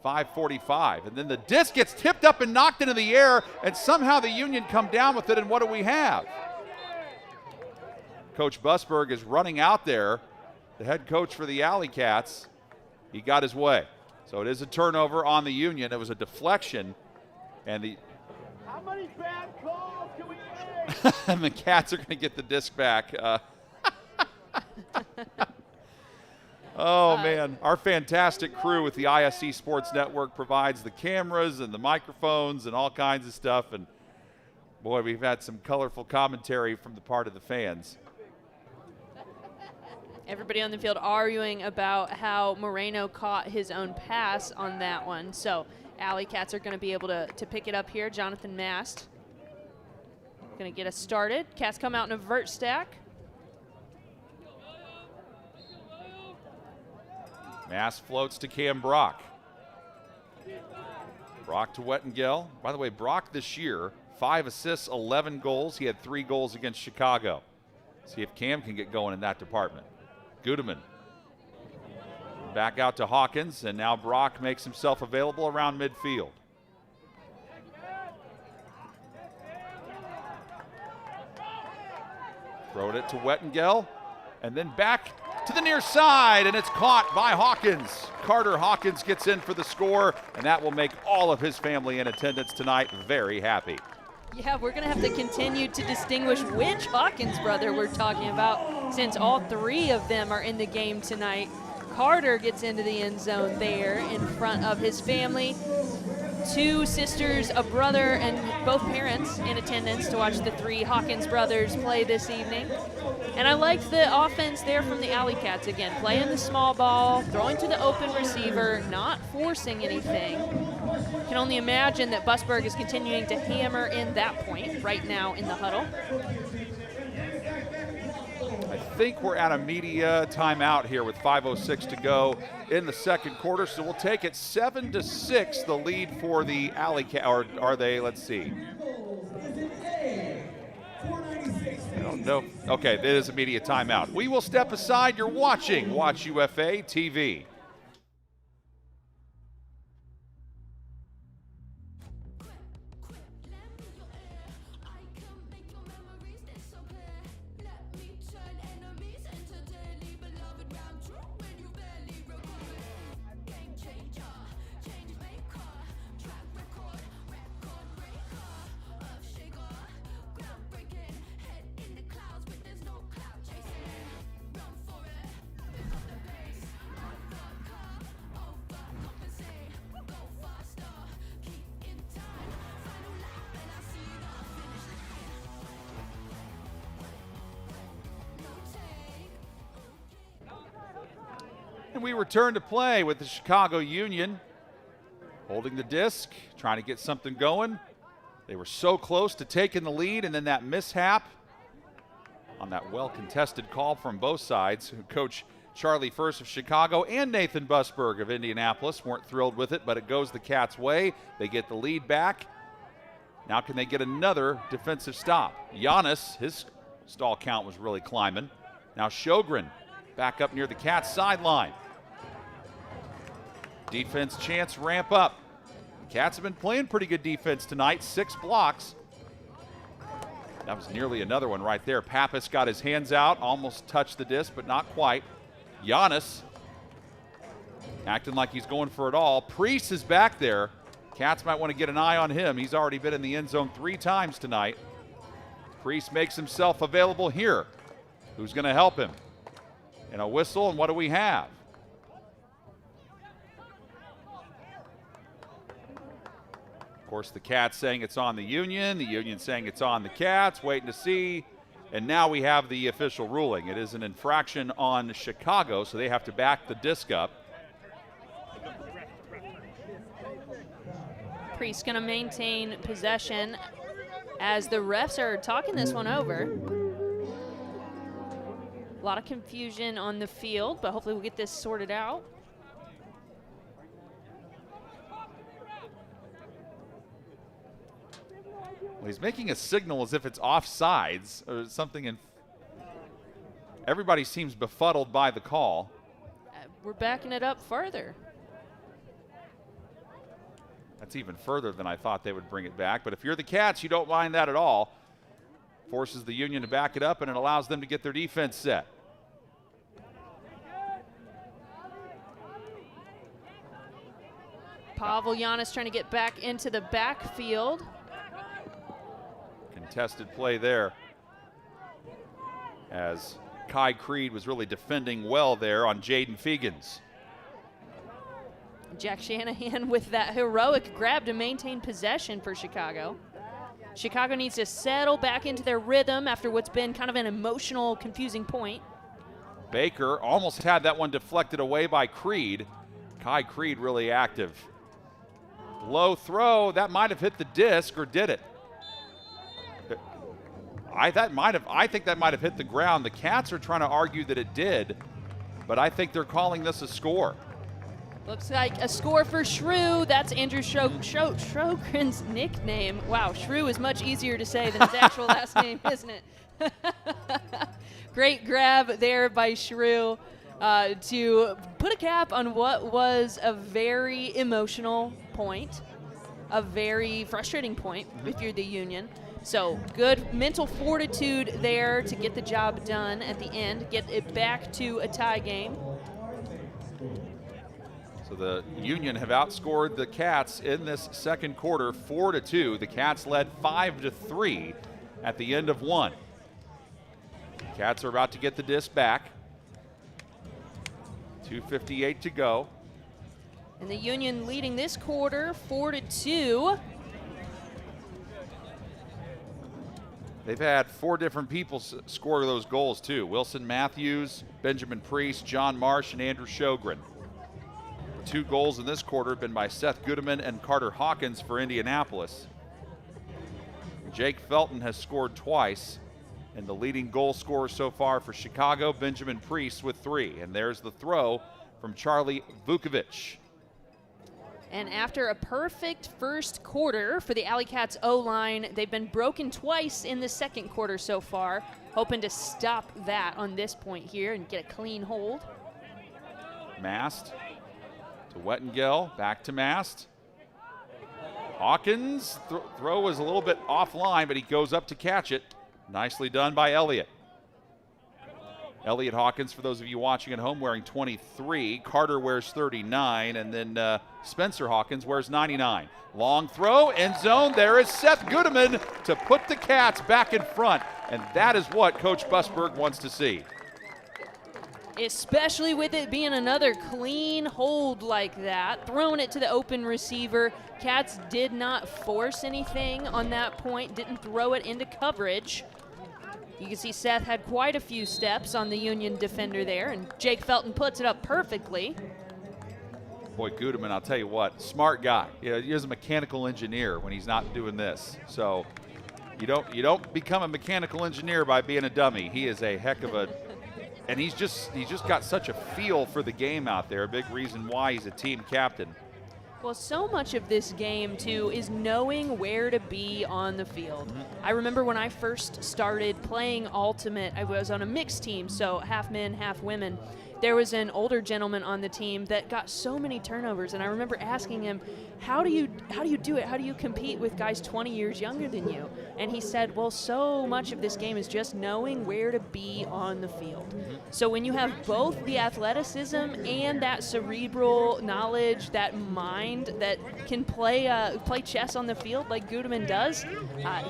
5:45, and then the disc gets tipped up and knocked into the air, and somehow the Union come down with it, and what do we have? Coach Busberg is running out there, the head coach for the Alleycats. He got his way. So it is a turnover on the Union. It was a deflection, and the How many bad calls can we make? and the Cats are going to get the disc back. Oh, man. Our fantastic crew with the ISC Sports Network provides the cameras and the microphones and all kinds of stuff. And, boy, we've had some colorful commentary from the part of the fans. Everybody on the field arguing about how Moreno caught his own pass on that one. So Alleycats are going to be able to pick it up here. Jonathan Mast going to get us started. Cats come out in a vert stack. Mast floats to Cam Brock. Brock to Wettengel. By the way, Brock this year, 5 assists, 11 goals. He had 3 goals against Chicago. See if Cam can get going in that department. Gudeman. Back out to Hawkins, and now Brock makes himself available around midfield. Throwed it to Wettengel, and then back to the near side, and it's caught by Hawkins. Carter Hawkins gets in for the score, and that will make all of his family in attendance tonight very happy. Yeah, we're going to have to continue to distinguish which Hawkins brother we're talking about, since all 3 of them are in the game tonight. Carter gets into the end zone there in front of his family. 2 sisters, a brother, and both parents in attendance to watch the 3 Hawkins brothers play this evening. And I liked the offense there from the Alleycats again, playing the small ball, throwing to the open receiver, not forcing anything. Can only imagine that Busberg is continuing to hammer in that point right now in the huddle. I think we're at a media timeout here with 5:06 to go in the second quarter, so we'll take it 7-6, the lead for the Alleycats, or are they? Let's see. I don't know. Okay, it is a media timeout. We will step aside. You're watching Watch UFA TV. And we return to play with the Chicago Union holding the disc, trying to get something going. They were so close to taking the lead, and then that mishap on that well-contested call from both sides. Coach Charlie First of Chicago and Nathan Busberg of Indianapolis weren't thrilled with it, but it goes the Cats' way. They get the lead back. Now can they get another defensive stop? Giannis, his stall count was really climbing. Now Sjogren back up near the Cats' sideline. Defense chance ramp up. The Cats have been playing pretty good defense tonight, 6 blocks. That was nearly another one right there. Pappas got his hands out, almost touched the disc, but not quite. Giannis acting like he's going for it all. Priest is back there. Cats might want to get an eye on him. He's already been in the end zone 3 times tonight. Priest makes himself available here. Who's going to help him? And a whistle, and what do we have? Of course, the Cats saying it's on the Union saying it's on the Cats, waiting to see. And now we have the official ruling. It is an infraction on Chicago, so they have to back the disc up. Priest going to maintain possession as the refs are talking this one over. A lot of confusion on the field, but hopefully we'll get this sorted out. Well, he's making a signal as if it's offsides or something, and everybody seems befuddled by the call. We're backing it up further. That's even further than I thought they would bring it back. But if you're the Cats, you don't mind that at all. Forces the Union to back it up, and it allows them to get their defense set. Pavlyanis trying to get back into the backfield. Contested play there, as Kai Creed was really defending well there on Jaden Fegans. Jack Shanahan with that heroic grab to maintain possession for Chicago. Chicago needs to settle back into their rhythm after what's been kind of an emotional, confusing point. Baker almost had that one deflected away by Creed. Kai Creed really active. Low throw, that might have hit the disc, or did it? I think that might have hit the ground. The Cats are trying to argue that it did, but I think they're calling this a score. Looks like a score for Shrew. That's Andrew Sjogren's nickname. Wow, Shrew is much easier to say than his actual last name, isn't it? Great grab there by Shrew to put a cap on what was a very emotional point, a very frustrating point if you're the Union. So good mental fortitude there to get the job done at the end, get it back to a tie game. So the Union have outscored the Cats in this second quarter 4-2. The Cats led 5-3 at the end of one. Cats are about to get the disc back. 2:58 to go. And the Union leading this quarter 4-2. They've had four different people score those goals too. Wilson Matthews, Benjamin Priest, John Marsh, and Andrew Sjogren. 2 goals in this quarter have been by Seth Goodeman and Carter Hawkins for Indianapolis. Jake Felton has scored twice, and the leading goal scorer so far for Chicago, Benjamin Priest, with 3. And there's the throw from Charlie Vukovic. And after a perfect first quarter for the Alleycats O-line, they've been broken twice in the second quarter so far, hoping to stop that on this point here and get a clean hold. Mast to Wettengel, back to Mast. Hawkins, throw was a little bit offline, but he goes up to catch it. Nicely done by Elliott. Elliott Hawkins, for those of you watching at home, wearing 23. Carter wears 39, and then Spencer Hawkins wears 99. Long throw, end zone. There is Seth Goodeman to put the Cats back in front, and that is what Coach Busberg wants to see. Especially with it being another clean hold like that, throwing it to the open receiver. Cats did not force anything on that point, didn't throw it into coverage. You can see Seth had quite a few steps on the Union defender there, and Jake Felton puts it up perfectly. Boy, Goodeman, I'll tell you what, smart guy. He is a mechanical engineer when he's not doing this. So you don't become a mechanical engineer by being a dummy. He is a heck of a, and he's just got such a feel for the game out there. A big reason why he's a team captain. Well, so much of this game, too, is knowing where to be on the field. I remember when I first started playing Ultimate, I was on a mixed team, so half men, half women. There was an older gentleman on the team that got so many turnovers, and I remember asking him, how do you do it? How do you compete with guys 20 years younger than you? And he said, well, so much of this game is just knowing where to be on the field. So when you have both the athleticism and that cerebral knowledge, that mind that can play chess on the field like Goodeman does,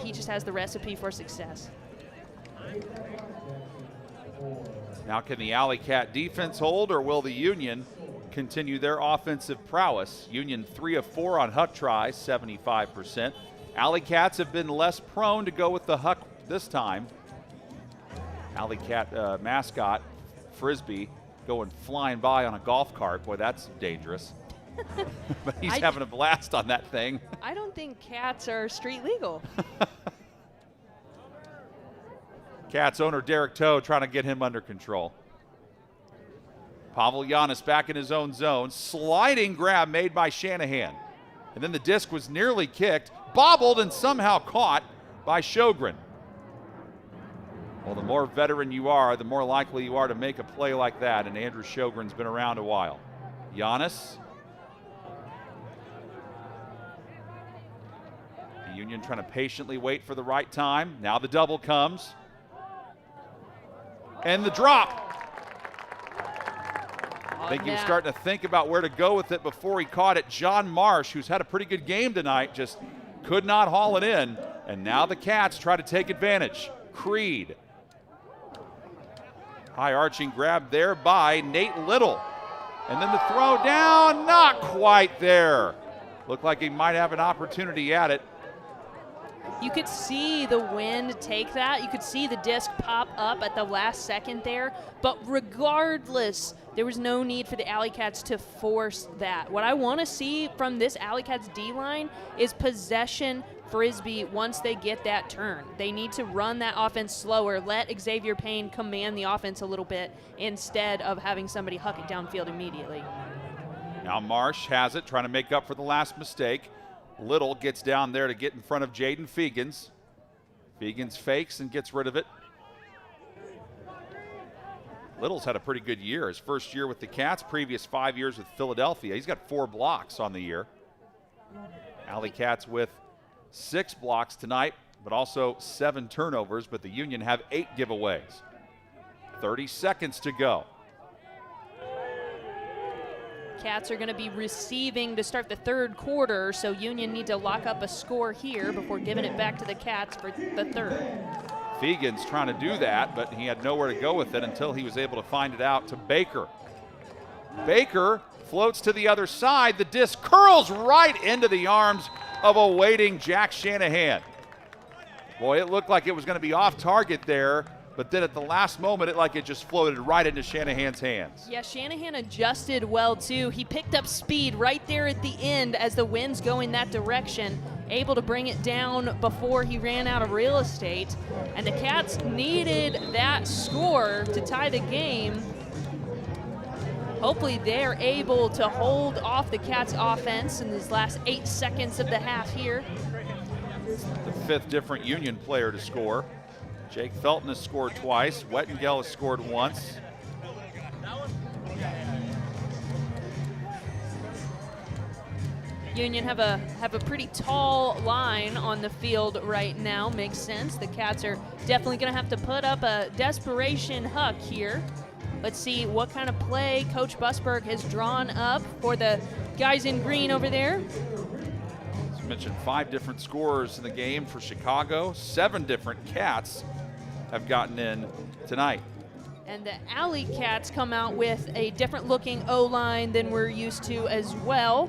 he just has the recipe for success. Now can the Alleycat defense hold, or will the Union continue their offensive prowess? Union 3 of 4 on Huck tries, 75%. Alleycats have been less prone to go with the Huck this time. Alleycat mascot, Frisbee, going flying by on a golf cart. Boy, that's dangerous. But he's having a blast on that thing. I don't think cats are street legal. Cats owner Derek Toe trying to get him under control. Pavel Giannis back in his own zone. Sliding grab made by Shanahan. And then the disc was nearly kicked, bobbled, and somehow caught by Sjogren. Well, the more veteran you are, the more likely you are to make a play like that, and Andrew Sjogren's been around a while. Giannis. The Union trying to patiently wait for the right time. Now the double comes. And the drop. I think he was starting to think about where to go with it before he caught it. John Marsh, who's had a pretty good game tonight, just could not haul it in. And now the Cats try to take advantage. Creed. High arching grab there by Nate Little. And then the throw down, not quite there. Looked like he might have an opportunity at it. You could see the wind take that. You could see the disc pop up at the last second there. But regardless, there was no need for the Alleycats to force that. What I want to see from this Alleycats D-line is possession Frisbee once they get that turn. They need to run that offense slower, let Xavier Payne command the offense a little bit instead of having somebody huck it downfield immediately. Now Marsh has it, trying to make up for the last mistake. Little gets down there to get in front of Jaden Fegans. Fegans fakes and gets rid of it. Little's had a pretty good year. His first year with the Cats, previous 5 years with Philadelphia. He's got 4 blocks on the year. Alleycats with 6 blocks tonight, but also 7 turnovers, but the Union have 8 giveaways. 30 seconds to go. Cats are going to be receiving to start the third quarter, so Union need to lock up a score here before giving it back to the Cats for the third. Fegans trying to do that, but he had nowhere to go with it until he was able to find it out to Baker. Baker floats to the other side. The disc curls right into the arms of a waiting Jack Shanahan. Boy, it looked like it was going to be off target there, but then at the last moment, it just floated right into Shanahan's hands. Yeah, Shanahan adjusted well, too. He picked up speed right there at the end as the wind's going that direction, able to bring it down before he ran out of real estate. And the Cats needed that score to tie the game. Hopefully they're able to hold off the Cats' offense in these last 8 seconds of the half here. The 5th different Union player to score. Jake Felton has scored twice. Wettengel has scored once. Union have a pretty tall line on the field right now. Makes sense. The Cats are definitely going to have to put up a desperation huck here. Let's see what kind of play Coach Busberg has drawn up for the guys in green over there. As mentioned, 5 different scorers in the game for Chicago. 7 different Cats have gotten in tonight. And the Alleycats come out with a different looking O-line than we're used to as well.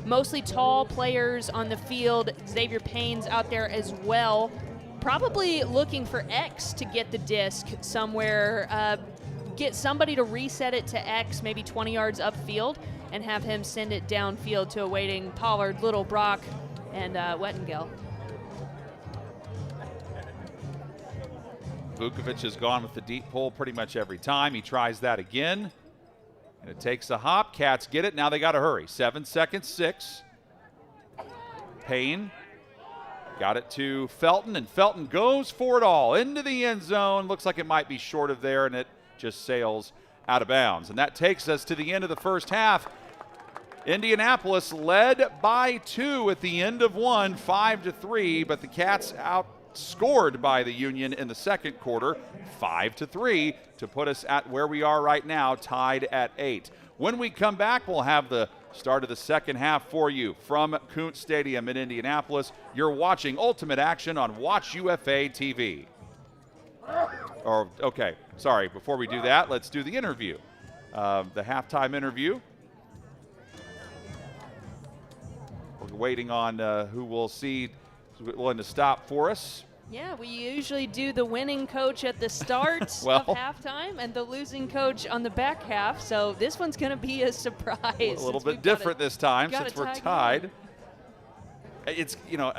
Mostly tall players on the field. Xavier Payne's out there as well. Probably looking for X to get the disc somewhere. Get somebody to reset it to X, maybe 20 yards upfield, and have him send it downfield to awaiting Pollard, Little, Brock, and Wettengel. Vukovic has gone with the deep pull pretty much every time. He tries that again. And it takes a hop. Cats get it. Now they got to hurry. 7 seconds, 6. Payne got it to Felton, and Felton goes for it all into the end zone. Looks like it might be short of there, and it just sails out of bounds. And that takes us to the end of the first half. Indianapolis led by 2 at the end of one, 5-3, but the Cats outscored by the Union in the second quarter, 5-3, to put us at where we are right now, tied at 8. When we come back, we'll have the start of the second half for you from Kuntz Stadium in Indianapolis. You're watching Ultimate Action on Watch UFA TV. Okay, sorry, before we do that, let's do the interview. The halftime interview. We're waiting on who we'll see is willing to stop for us. Yeah, we usually do the winning coach at the start Well. of halftime and the losing coach on the back half. So this one's going to be a surprise. A little bit different this time since we're tied. It's, you know,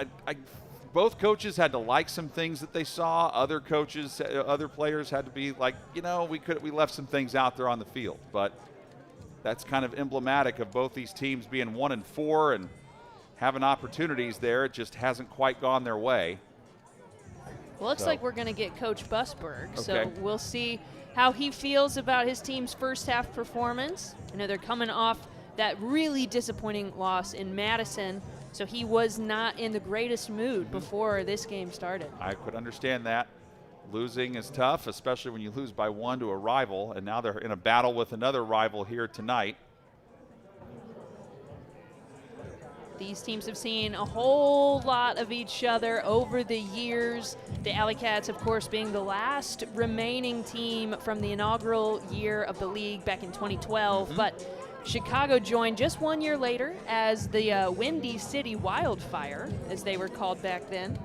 both coaches had to like some things that they saw. Other coaches, other players had to be like, you know, we left some things out there on the field. But that's kind of emblematic of both these teams being 1-4 and having opportunities there. It just hasn't quite gone their way. Well, looks like we're going to get Coach Busberg, Okay. so we'll see how he feels about his team's first half performance. I know they're coming off that really disappointing loss in Madison, so he was not in the greatest mood before this game started. I could understand that. Losing is tough, especially when you lose by 1 to a rival, and now they're in a battle with another rival here tonight. These teams have seen a whole lot of each other over the years. The Alleycats, of course, being the last remaining team from the inaugural year of the league back in 2012. But Chicago joined just 1 year later as the Windy City Wildfire, as they were called back then.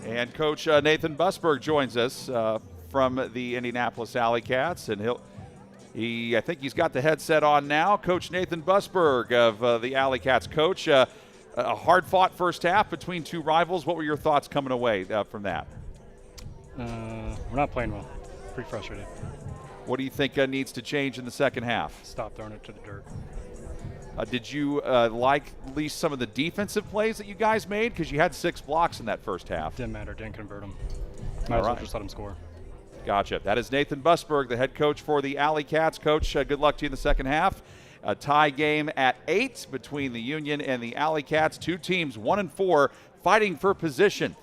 And Coach Nathan Busberg joins us from the Indianapolis Alleycats, and I think he's got the headset on now. Coach Nathan Busberg of the Alleycats. Coach, a hard-fought first half between two rivals. What were your thoughts coming away from that? We're not playing well. Pretty frustrated. What do you think needs to change in the second half? Stop throwing it to the dirt. Did you like at least some of the defensive plays that you guys made? Because you had 6 blocks in that first half. Didn't matter. Didn't convert them. Might as well just let them score. Gotcha. That is Nathan Busberg, the head coach for the Alleycats. Coach, good luck to you in the second half. A tie game at 8 between the Union and the Alleycats. Two teams, 1-4, fighting for position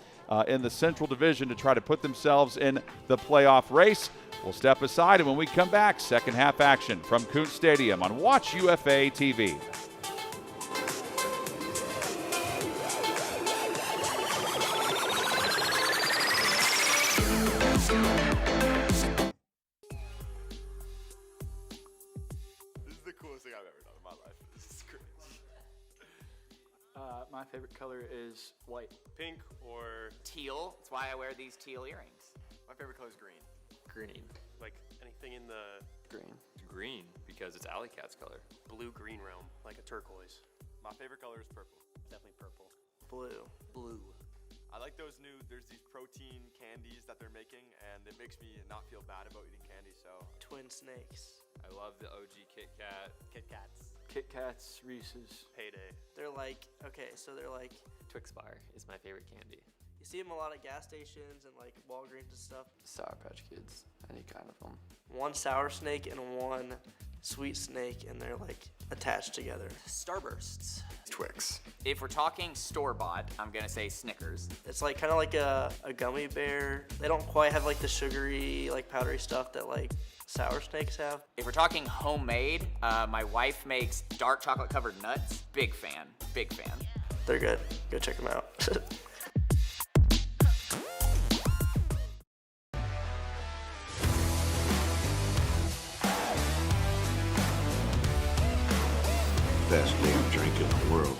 in the Central Division to try to put themselves in the playoff race. We'll step aside, and when we come back, second half action from Kuntz Stadium on Watch UFA TV. This is the coolest thing I've ever done in my life. This is great. My favorite color is white. Pink or Teal. That's why I wear these teal earrings. my favorite color is green. Green. Like anything in the Green. Green, because it's Alleycats color. blue-green realm, like a turquoise. My favorite color is purple. Definitely purple. Blue. Blue. I like those there's these protein candies that they're making, and it makes me not feel bad about eating candy, so. Twin snakes. I love the OG Kit Kat. Kit Kats. Kit Kats, Reese's. Payday. They're like, okay, so they're like, Twix bar is my favorite candy. you see them a lot at gas stations and like Walgreens and stuff. Sour Patch Kids, any kind of them. One sour snake and one sweet snake, and they're like attached together. Starbursts. Twix. If we're talking store-bought, I'm gonna say Snickers. It's like kind of like a gummy bear. They don't quite have like the sugary, like powdery stuff that like sour snakes have. If we're talking homemade, my wife makes dark chocolate covered nuts. Big fan, big fan. They're good. Go check them out. Best damn drink in the world.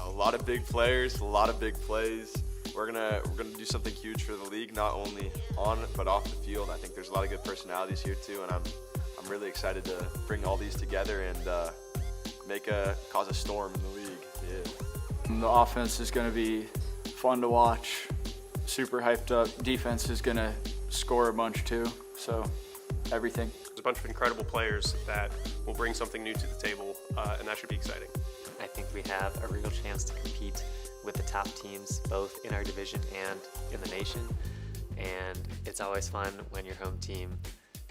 A lot of big players, a lot of big plays. We're gonna do something huge for the league, not only on but off the field. I think there's a lot of good personalities here too, and I'm really excited to bring all these together and cause a storm in the league. Yeah. The offense is going to be fun to watch. Super hyped up. Defense is going to score a bunch too. So everything. There's a bunch of incredible players that will bring something new to the table, and that should be exciting. I think we have a real chance to compete with the top teams both in our division and in the nation. And it's always fun when your home team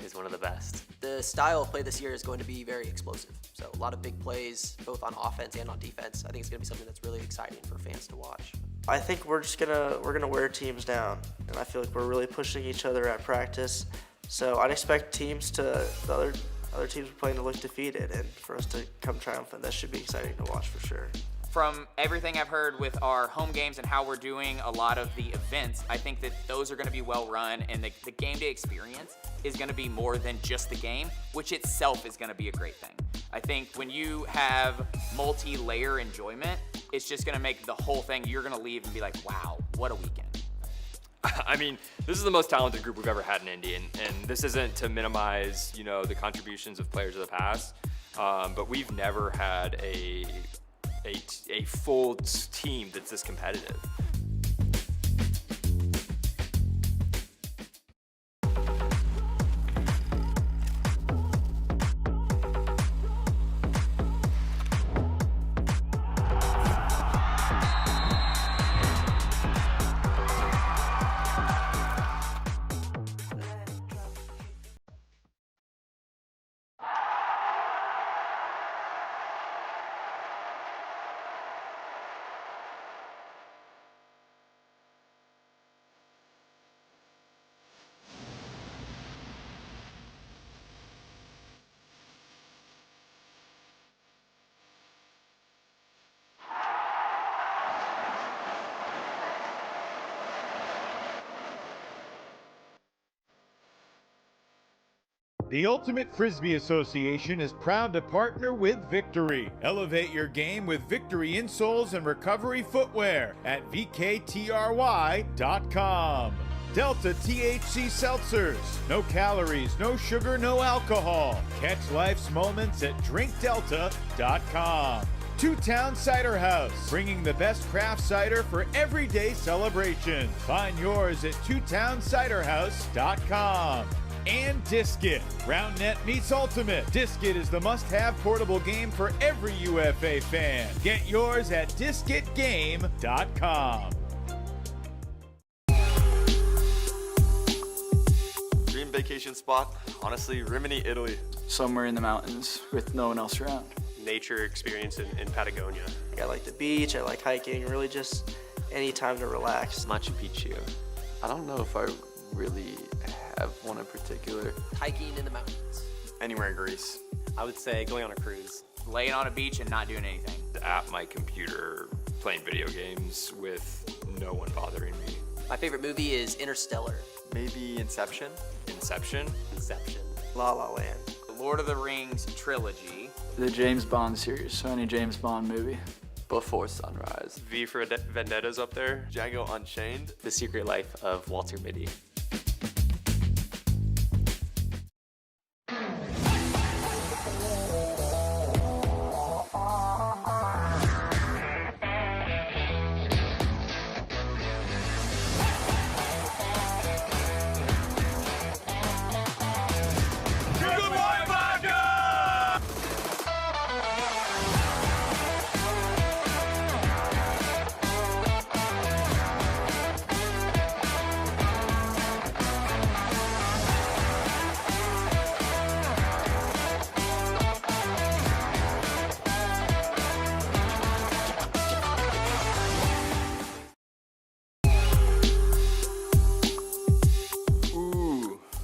is one of the best. The style of play this year is going to be very explosive. So a lot of big plays, both on offense and on defense. I think it's going to be something that's really exciting for fans to watch. I think we're gonna wear teams down, and I feel like we're really pushing each other at practice. So I'd expect teams the other teams we're playing to look defeated, and for us to come triumphant. That should be exciting to watch for sure. From everything I've heard with our home games and how we're doing a lot of the events, I think that those are going to be well run, and the game day experience is going to be more than just the game, which itself is going to be a great thing. I think when you have multi-layer enjoyment, it's just going to make the whole thing, you're going to leave and be like, wow, what a weekend. I mean, this is the most talented group we've ever had in Indy, and this isn't to minimize, you know, the contributions of players of the past, but we've never had a full team that's this competitive. The Ultimate Frisbee Association is proud to partner with Victory. Elevate your game with Victory insoles and recovery footwear at vktry.com. Delta THC Seltzers. No calories, no sugar, no alcohol. Catch life's moments at drinkdelta.com. Two Town Cider House, bringing the best craft cider for everyday celebration. Find yours at twotownciderhouse.com. And Disc-It. Round Net meets Ultimate. Disc-It is the must-have portable game for every UFA fan. Get yours at discitgame.com. Dream vacation spot, honestly, Rimini, Italy. Somewhere in the mountains with no one else around. Nature experience in Patagonia. I like the beach, I like hiking, really just any time to relax. Machu Picchu. I don't know if I really have one in particular. Hiking in the mountains. Anywhere in Greece. I would say going on a cruise. Laying on a beach and not doing anything. At my computer, playing video games with no one bothering me. My favorite movie is Interstellar. Maybe Inception? Inception? Inception. La La Land. The Lord of the Rings trilogy. The James Bond series, so any James Bond movie. Before Sunrise. V for Vendetta's up there. Django Unchained. The Secret Life of Walter Mitty.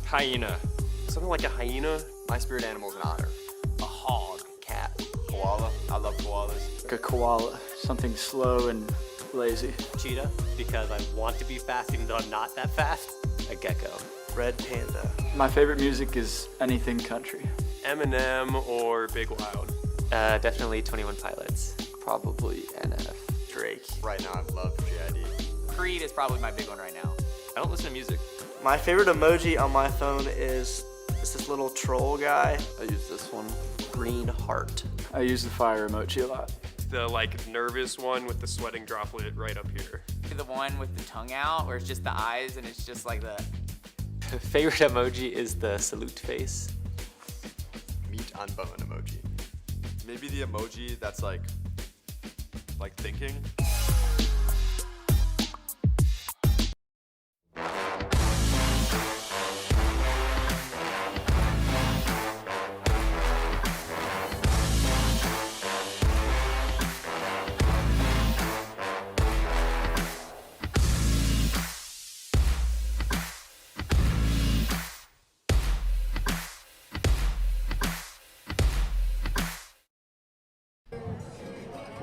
Hyena. Something like a hyena. My spirit animal is an otter. A hog. Cat. Koala. I love koalas. Like a koala, something slow and lazy. Cheetah, because I want to be fast even though I'm not that fast. A gecko. Red Panda. My favorite music is anything country. Eminem or Big Loud. Definitely 21 Pilots. Probably NF. Drake. Right now I love JID. Creed is probably my big one right now. I don't listen to music. My favorite emoji on my phone is this little troll guy. I use this one. Green heart. I use the fire emoji a lot. The like nervous one with the sweating droplet right up here. The one with the tongue out where it's just the eyes and it's just like the... Favorite emoji is the salute face. Meat on bone emoji. Maybe the emoji that's like thinking.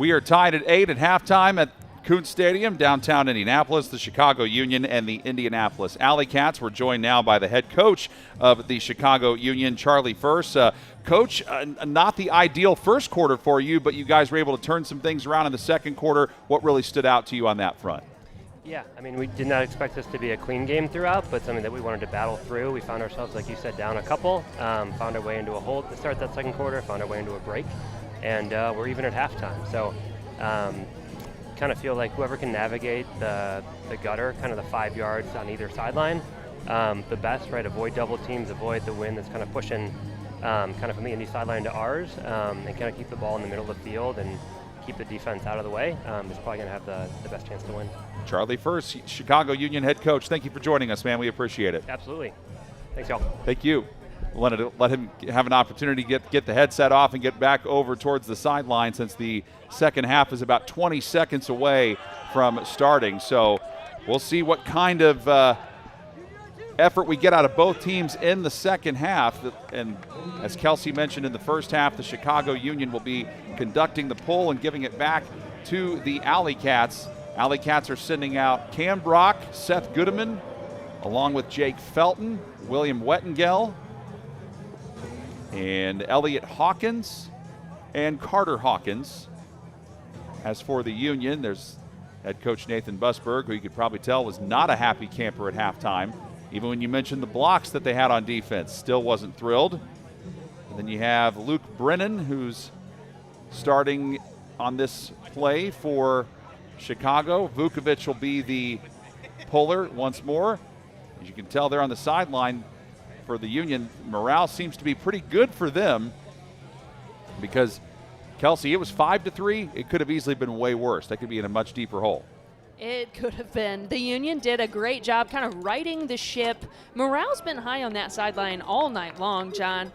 We are tied at 8 at halftime at Kuntz Stadium, downtown Indianapolis. The Chicago Union and the Indianapolis Alleycats. We're joined now by the head coach of the Chicago Union, Charlie First. Coach, not the ideal first quarter for you, but you guys were able to turn some things around in the second quarter. What really stood out to you on that front? Yeah, I mean, we did not expect this to be a clean game throughout, but something that we wanted to battle through. We found ourselves, like you said, down a couple, found our way into a hold to start that second quarter, found our way into a break, and we're even at halftime. So kind of feel like whoever can navigate the gutter, kind of the 5 yards on either sideline, the best, right? Avoid double teams, avoid the wind that's kind of pushing kind of from the Indy sideline to ours, and kind of keep the ball in the middle of the field and keep the defense out of the way, is probably going to have the best chance to win. Charlie First, Chicago Union head coach, thank you for joining us, man. We appreciate it. Absolutely. Thanks, y'all. Thank you. Let him have an opportunity to get the headset off and get back over towards the sideline, since the second half is about 20 seconds away from starting. So we'll see what kind of effort we get out of both teams in the second half. And as Kelsey mentioned, in the first half, the Chicago Union will be conducting the pull and giving it back to the Alleycats. Alleycats are sending out Cam Brock, Seth Goodeman, along with Jake Felton, William Wettengel, and Elliot Hawkins and Carter Hawkins. As for the Union, there's head coach Nathan Busberg, who you could probably tell was not a happy camper at halftime. Even when you mentioned the blocks that they had on defense, still wasn't thrilled. And then you have Luke Brennan, who's starting on this play for Chicago. Vukovic will be the puller once more. As you can tell there on the sideline for the Union, morale seems to be pretty good for them, because, Kelsey, it was 5-3. It could have easily been way worse. That could be in a much deeper hole. It could have been. The Union did a great job kind of righting the ship. Morale's been high on that sideline all night long, John.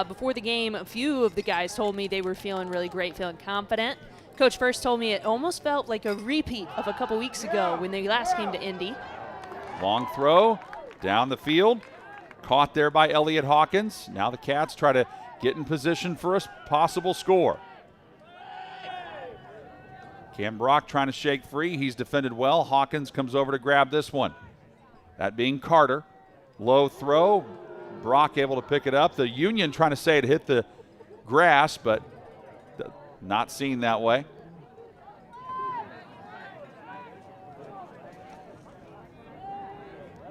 Before the game, a few of the guys told me they were feeling really great, feeling confident. Coach First told me it almost felt like a repeat of a couple weeks ago when they last came to Indy. Long throw down the field, caught there by Elliot Hawkins. Now the Cats try to get in position for a possible score. Cam Brock trying to shake free. He's defended well. Hawkins comes over to grab this one. That being Carter. Low throw. Brock able to pick it up. The Union trying to say it hit the grass, but not seen that way.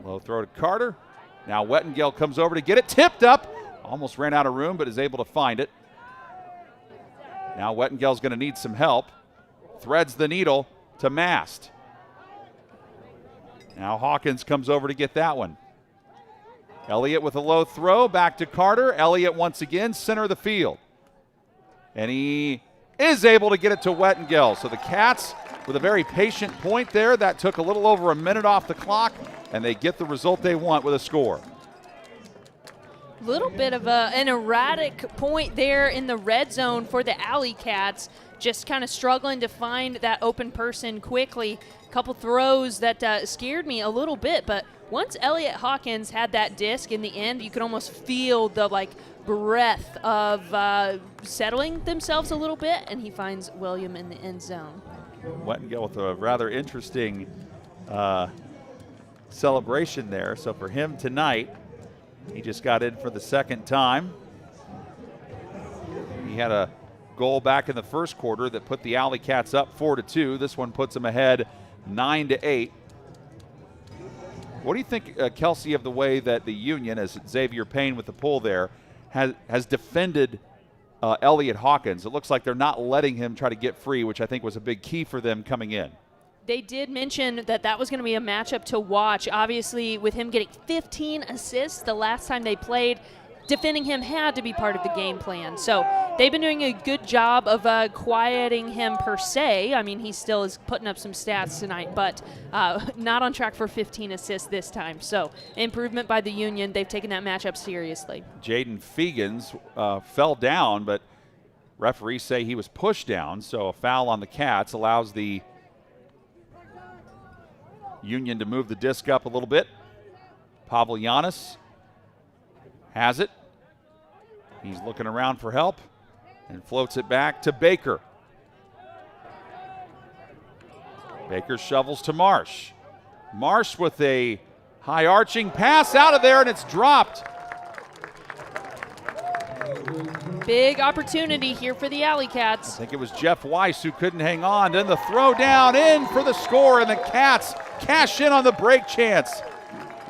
Low throw to Carter. Now Wettengel comes over to get it. Tipped up. Almost ran out of room, but is able to find it. Now Wettengel's going to need some help. Threads the needle to Mast. Now Hawkins comes over to get that one. Elliott with a low throw, back to Carter. Elliott once again, center of the field. And he is able to get it to Wettengel. So the Cats with a very patient point there. That took a little over a minute off the clock, and they get the result they want with a score. Little bit of an erratic point there in the red zone for the Alleycats. Just kind of struggling to find that open person quickly. A couple throws that scared me a little bit, but once Elliot Hawkins had that disc in the end, you could almost feel the breath of settling themselves a little bit, and he finds William in the end zone. Wettengel with a rather interesting celebration there. So for him tonight, he just got in for the second time. He had a goal back in the first quarter that put the Alleycats up 4-2. This one puts them ahead 9-8. What do you think, Kelsey, of the way that the Union, as Xavier Payne with the pull there, has defended Elliot Hawkins? It looks like they're not letting him try to get free, which I think was a big key for them coming in. They did mention that was going to be a matchup to watch. Obviously, with him getting 15 assists the last time they played, defending him had to be part of the game plan. So they've been doing a good job of quieting him per se. I mean, he still is putting up some stats tonight, but not on track for 15 assists this time. So improvement by the Union. They've taken that matchup seriously. Jaden Fegans fell down, but referees say he was pushed down. So a foul on the Cats allows the Union to move the disc up a little bit. Pavlianis has it. He's looking around for help and floats it back to Baker. Baker shovels to Marsh. Marsh with a high arching pass out of there, and it's dropped. Big opportunity here for the Alleycats. I think it was Jeff Weiss who couldn't hang on. Then the throw down in for the score, and the Cats cash in on the break chance.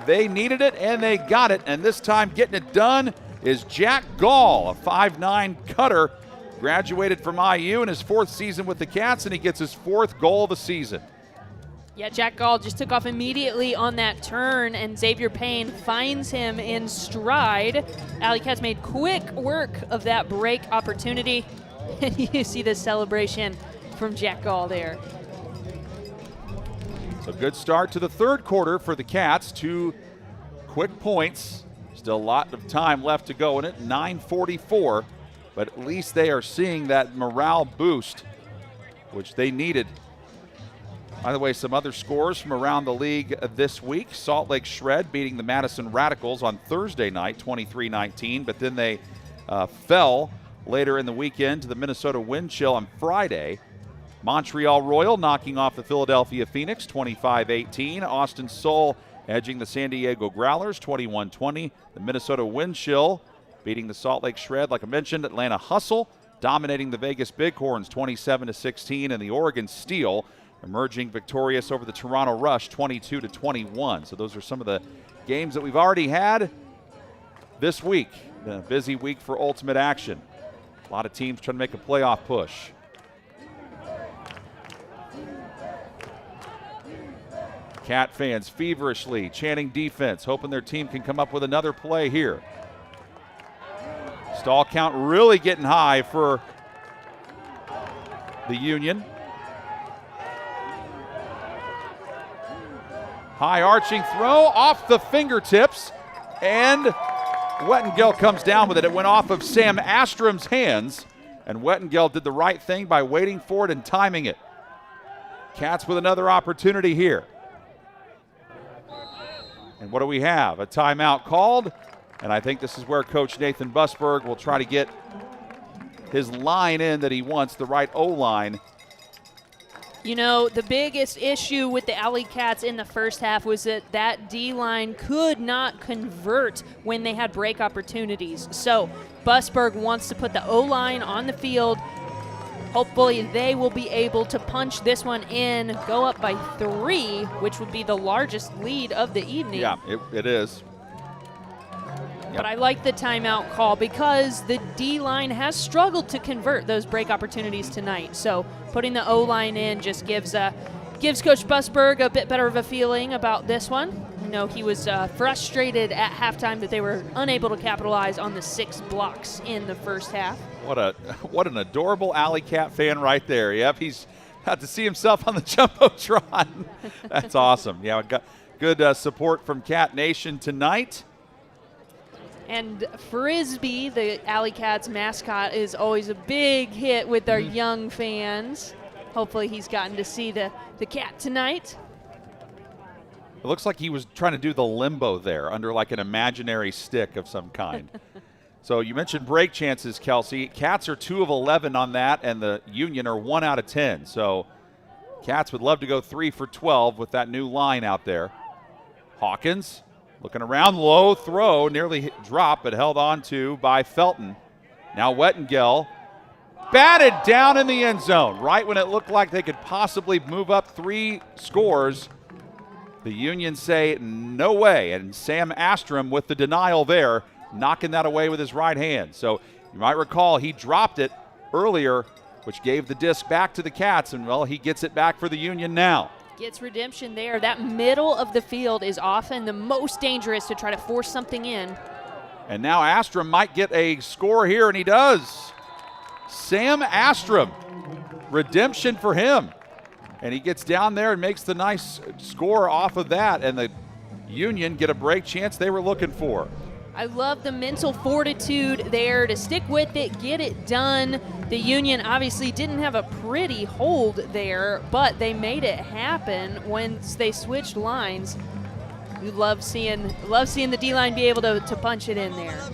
They needed it, and they got it, and this time getting it done is Jack Gall, a 5'9" cutter, graduated from IU in his 4th season with the Cats, and he gets his 4th goal of the season. Yeah, Jack Gall just took off immediately on that turn, and Xavier Payne finds him in stride. Alleycats made quick work of that break opportunity. And you see the celebration from Jack Gall there. So good start to the 3rd quarter for the Cats. 2 quick points. Still a lot of time left to go in it, 9:44. But at least they are seeing that morale boost, which they needed. By the way, some other scores from around the league this week. Salt Lake Shred beating the Madison Radicals on Thursday night, 23-19, but then they fell later in the weekend to the Minnesota Wind Chill on Friday. Montreal Royal knocking off the Philadelphia Phoenix, 25-18. Austin Sol edging the San Diego Growlers, 21-20. The Minnesota Wind Chill beating the Salt Lake Shred, like I mentioned. Atlanta Hustle dominating the Vegas Bighorns, 27-16, and the Oregon Steel emerging victorious over the Toronto Rush, 22-21. So those are some of the games that we've already had this week. A busy week for Ultimate Action. A lot of teams trying to make a playoff push. Cat fans feverishly chanting defense, hoping their team can come up with another play here. Stall count really getting high for the Union. High arching throw off the fingertips, and Wettengel comes down with it. It went off of Sam Astrom's hands, and Wettengel did the right thing by waiting for it and timing it. Cats with another opportunity here. And what do we have? A timeout called, and I think this is where Coach Nathan Busberg will try to get his line in that he wants, the right O-line. You know, the biggest issue with the Alleycats in the first half was that D-line could not convert when they had break opportunities. So Busberg wants to put the O-line on the field. Hopefully they will be able to punch this one in, go up by 3, which would be the largest lead of the evening. Yeah, it is. Yep. But I like the timeout call because the D-line has struggled to convert those break opportunities tonight. So putting the O-line in just gives Coach Busberg a bit better of a feeling about this one. You know, he was frustrated at halftime that they were unable to capitalize on the 6 blocks in the first half. What an adorable Alleycat fan right there. Yep, he's got to see himself on the Jumbotron. That's awesome. Yeah, we got good support from Cat Nation tonight. And Frisbee, the Alleycats mascot, is always a big hit with our young fans. Hopefully he's gotten to see the cat tonight. It looks like he was trying to do the limbo there under like an imaginary stick of some kind. So you mentioned break chances, Kelsey. Cats are 2 of 11 on that, and the Union are 1 out of 10. So Cats would love to go 3 for 12 with that new line out there. Hawkins looking around, low throw, nearly dropped, but held on to by Felton. Now Wettengel batted down in the end zone. Right when it looked like they could possibly move up 3 scores, the Union say no way, and Sam Astrom with the denial there, knocking that away with his right hand. So you might recall he dropped it earlier, which gave the disc back to the Cats, and well, he gets it back for the Union now. Gets redemption there. That middle of the field is often the most dangerous to try to force something in. And now Astrom might get a score here, and he does. Sam Astrom, redemption for him. And he gets down there and makes the nice score off of that, and the Union get a break chance they were looking for. I love the mental fortitude there to stick with it, get it done. The Union obviously didn't have a pretty hold there, but they made it happen once they switched lines. You love seeing the D-line be able to punch it in there.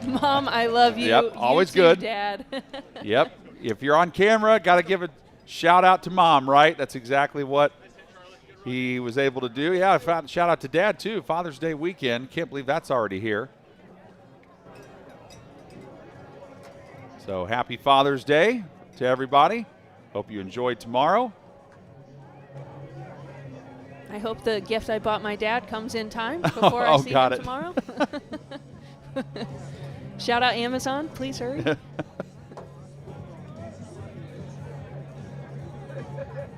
Mom, I love you. Yep, always you too, good. Dad. Yep. If you're on camera, got to give a shout out to Mom, right? That's exactly what he was able to do. Yeah, shout out to Dad, too. Father's Day weekend. Can't believe that's already here. So happy Father's Day to everybody. Hope you enjoyed tomorrow. I hope the gift I bought my dad comes in time before I see him tomorrow. Shout out Amazon, please hurry.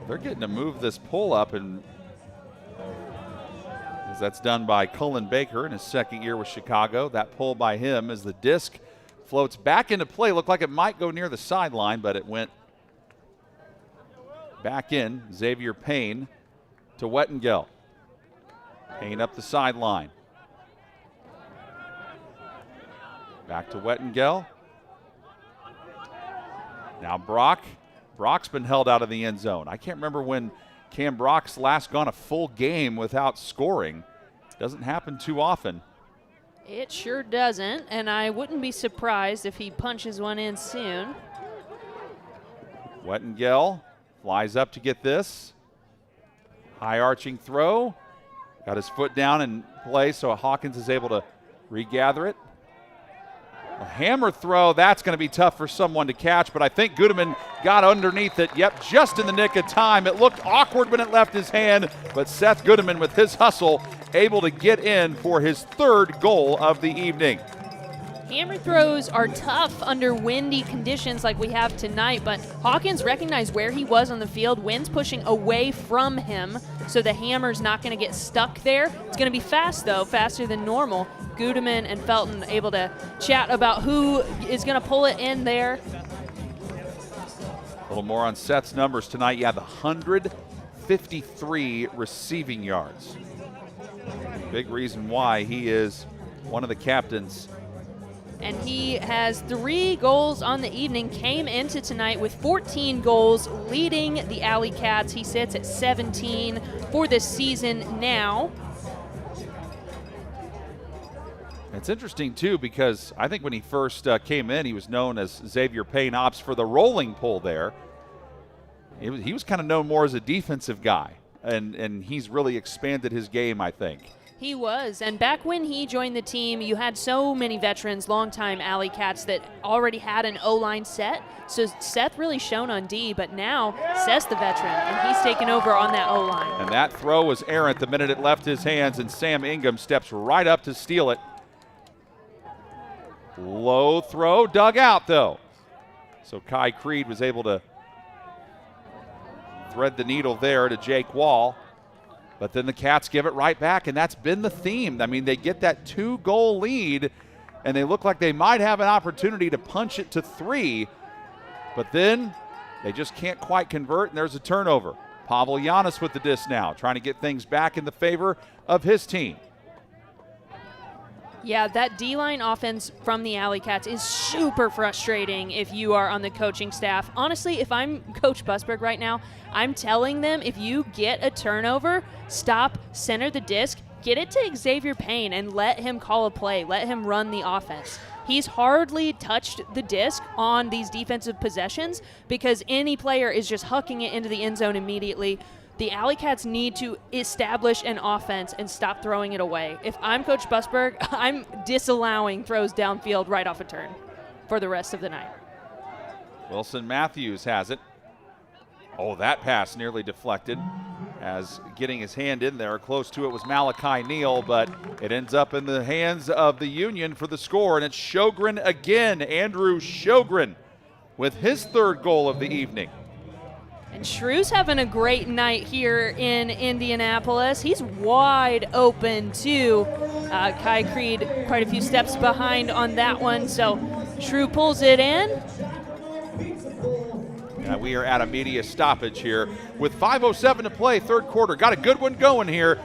They're getting to move this pull up, and as that's done by Cullen Baker in his second year with Chicago. That pull by him as the disc floats back into play. Looked like it might go near the sideline, but it went back in. Xavier Payne to Wettengel. Payne up the sideline. Back to Wettengel. Now Brock. Brock's been held out of the end zone. I can't remember when Cam Brock's last gone a full game without scoring. Doesn't happen too often. It sure doesn't, and I wouldn't be surprised if he punches one in soon. Wettengel flies up to get this. High arching throw. Got his foot down in play, so Hawkins is able to regather it. A hammer throw, that's going to be tough for someone to catch, but I think Goodeman got underneath it. Yep, just in the nick of time. It looked awkward when it left his hand, but Seth Goodeman with his hustle able to get in for his third goal of the evening. Hammer throws are tough under windy conditions like we have tonight, but Hawkins recognized where he was on the field. Wind's pushing away from him, so the hammer's not going to get stuck there. It's going to be fast, though, faster than normal. Goodeman and Felton able to chat about who is going to pull it in there. A little more on Seth's numbers tonight. Yeah, the 153 receiving yards. Big reason why he is one of the captains. And he has 3 goals on the evening, came into tonight with 14 goals, leading the Alleycats. He sits at 17 for this season now. It's interesting, too, because I think when he first came in, he was known as Xavier Payne opts for the rolling pull there. He was kind of known more as a defensive guy, and he's really expanded his game, I think. He was, and back when he joined the team, you had so many veterans, longtime Alleycats that already had an O-line set, so Seth really shone on D, but now Seth's the veteran, and he's taken over on that O-line. And that throw was errant the minute it left his hands, and Sam Ingham steps right up to steal it. Low throw, dug out, though. So Kai Creed was able to thread the needle there to Jake Wall. But then the Cats give it right back, and that's been the theme. I mean, they get that 2-goal lead, and they look like they might have an opportunity to punch it to 3. But then they just can't quite convert, and there's a turnover. Pavel Giannis with the disc now, trying to get things back in the favor of his team. Yeah, that D-line offense from the Alleycats is super frustrating if you are on the coaching staff. Honestly, if I'm Coach Busberg right now, I'm telling them if you get a turnover, stop, center the disc, get it to Xavier Payne and let him call a play, let him run the offense. He's hardly touched the disc on these defensive possessions because any player is just hucking it into the end zone immediately. The Alleycats need to establish an offense and stop throwing it away. If I'm Coach Busberg, I'm disallowing throws downfield right off a turn for the rest of the night. Wilson Matthews has it. Oh, that pass nearly deflected as getting his hand in there. Close to it was Malachi Neal, but it ends up in the hands of the Union for the score, and it's Sjogren again. Andrew Sjogren with his 3rd goal of the evening. And Shrew's having a great night here in Indianapolis. He's wide open, too. Kai Creed quite a few steps behind on that one, so Shrew pulls it in. We are at a media stoppage here with 5:07 to play, 3rd quarter. Got a good one going here.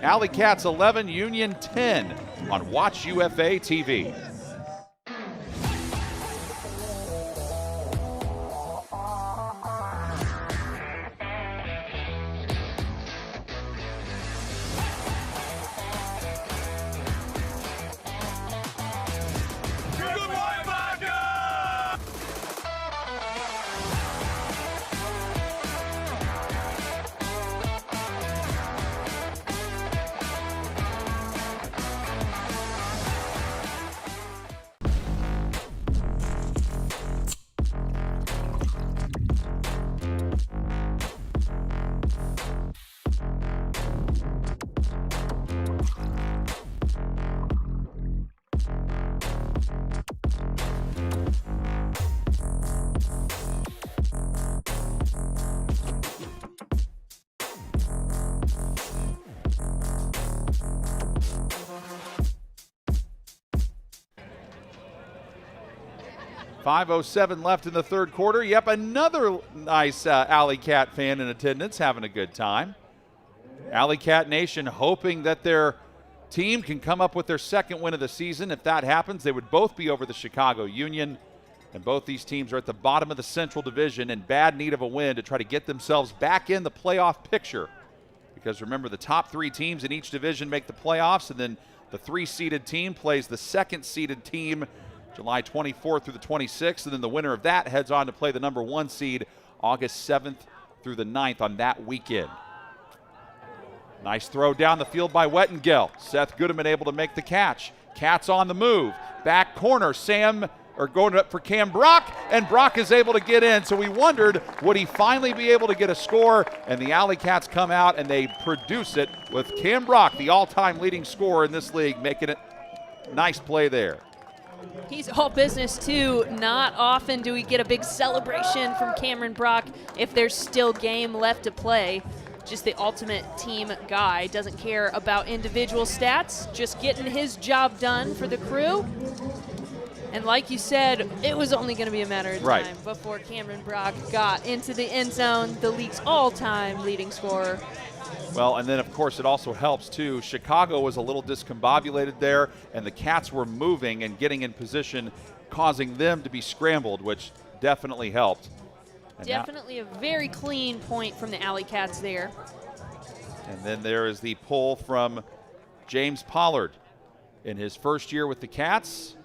Alleycats 11, Union 10 on Watch UFA TV. 5:07 left in the third quarter. Yep, another nice Alleycat fan in attendance having a good time. Alleycat Nation hoping that their team can come up with their second win of the season. If that happens, they would both be over the Chicago Union. And both these teams are at the bottom of the Central Division in bad need of a win to try to get themselves back in the playoff picture. Because remember, the top 3 teams in each division make the playoffs, and then the 3-seeded team plays the 2nd-seeded team July 24th through the 26th, and then the winner of that heads on to play the number 1 seed August 7th through the 9th on that weekend. Nice throw down the field by Wettengel. Seth Goodeman able to make the catch. Cats on the move. Back corner, going up for Cam Brock, and Brock is able to get in. So we wondered, would he finally be able to get a score? And the Alleycats come out and they produce it with Cam Brock, the all-time leading scorer in this league, making it nice play there. He's all business too. Not often do we get a big celebration from Cameron Brock if there's still game left to play. Just the ultimate team guy. Doesn't care about individual stats, just getting his job done for the crew. And like you said, it was only going to be a matter of time before Cameron Brock got into the end zone, the league's all-time leading scorer. Well, and then, of course, it also helps, too. Chicago was a little discombobulated there, and the Cats were moving and getting in position, causing them to be scrambled, which definitely helped. And definitely a very clean point from the Alleycats there. And then there is the pull from James Pollard in his first year with the Cats.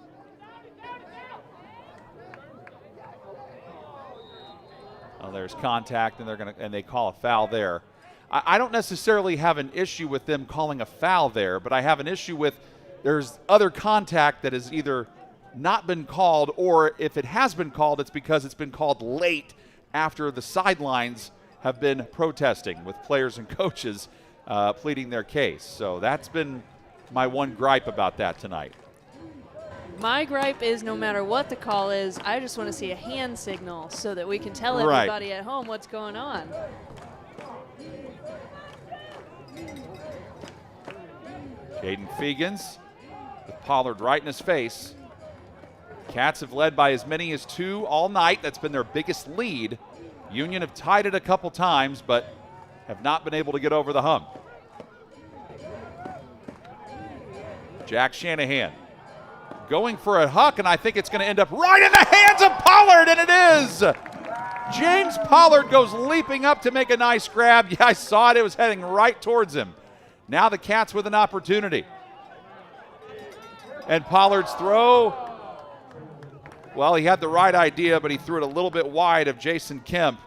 Oh, there's contact, and they call a foul there. I don't necessarily have an issue with them calling a foul there, but I have an issue with there's other contact that has either not been called, or if it has been called, it's because it's been called late after the sidelines have been protesting with players and coaches pleading their case. So that's been my one gripe about that tonight. My gripe is no matter what the call is, I just want to see a hand signal so that we can tell everybody at home what's going on. Jaden Fegans with Pollard right in his face. Cats have led by as many as 2 all night. That's been their biggest lead. Union have tied it a couple times, but have not been able to get over the hump. Jack Shanahan going for a huck, and I think it's going to end up right in the hands of Pollard, and it is! James Pollard goes leaping up to make a nice grab. Yeah, I saw it. It was heading right towards him. Now the Cats with an opportunity. And Pollard's throw, well, he had the right idea, but he threw it a little bit wide of Jason Kemp.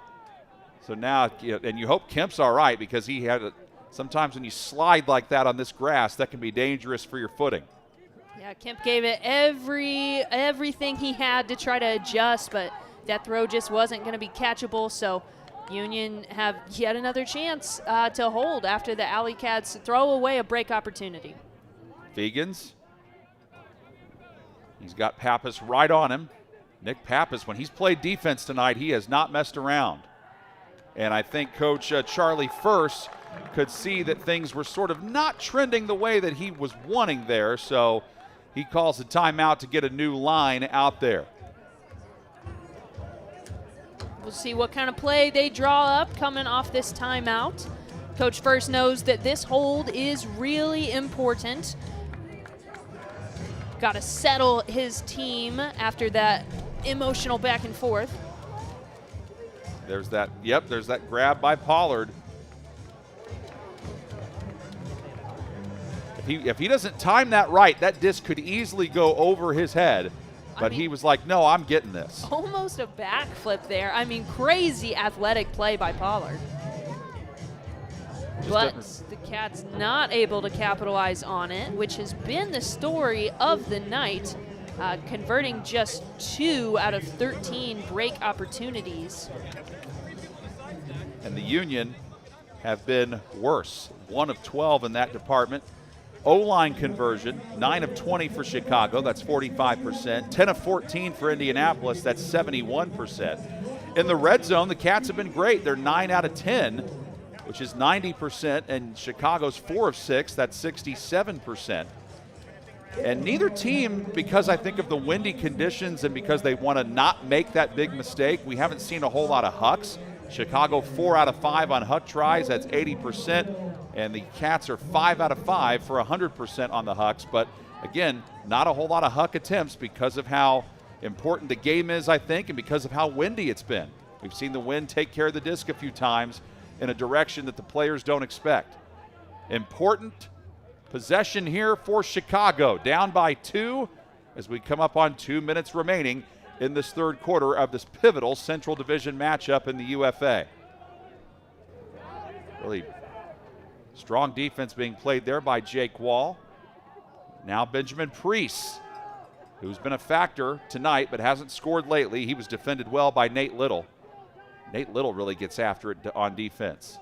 So now, and you hope Kemp's all right, because he had sometimes when you slide like that on this grass, that can be dangerous for your footing. Yeah, Kemp gave it everything he had to try to adjust, but that throw just wasn't going to be catchable. So Union have yet another chance to hold after the Alleycats throw away a break opportunity. Fegans. He's got Pappas right on him. Nick Pappas, when he's played defense tonight, he has not messed around. And I think Coach Charlie First could see that things were sort of not trending the way that he was wanting there, so he calls a timeout to get a new line out there. We'll see what kind of play they draw up coming off this timeout. Coach First knows that this hold is really important. Got to settle his team after that emotional back and forth. There's that, there's that grab by Pollard. If he doesn't time that right, that disc could easily go over his head. But he was like, no, I'm getting this. Almost a backflip there. I mean, crazy athletic play by Pollard. But the Cats not able to capitalize on it, which has been the story of the night, converting just 2 out of 13 break opportunities. And the Union have been worse. 1 of 12 in that department. O-line conversion, 9 of 20 for Chicago, that's 45%. 10 of 14 for Indianapolis, that's 71%. In the red zone, the Cats have been great. They're 9 out of 10, which is 90%, and Chicago's 4 of 6, that's 67%. And neither team, because I think of the windy conditions and because they want to not make that big mistake, we haven't seen a whole lot of hucks. Chicago 4 out of 5 on huck tries, that's 80%. And the Cats are 5 out of 5 for 100% on the hucks. But again, not a whole lot of huck attempts because of how important the game is, I think, and because of how windy it's been. We've seen the wind take care of the disc a few times in a direction that the players don't expect. Important possession here for Chicago, down by 2 as we come up on 2 minutes remaining in this third quarter of this pivotal Central Division matchup in the UFA. Really strong defense being played there by Jake Wall. Now Benjamin Priest, who's been a factor tonight but hasn't scored lately. He was defended well by Nate Little. Nate Little really gets after it on defense.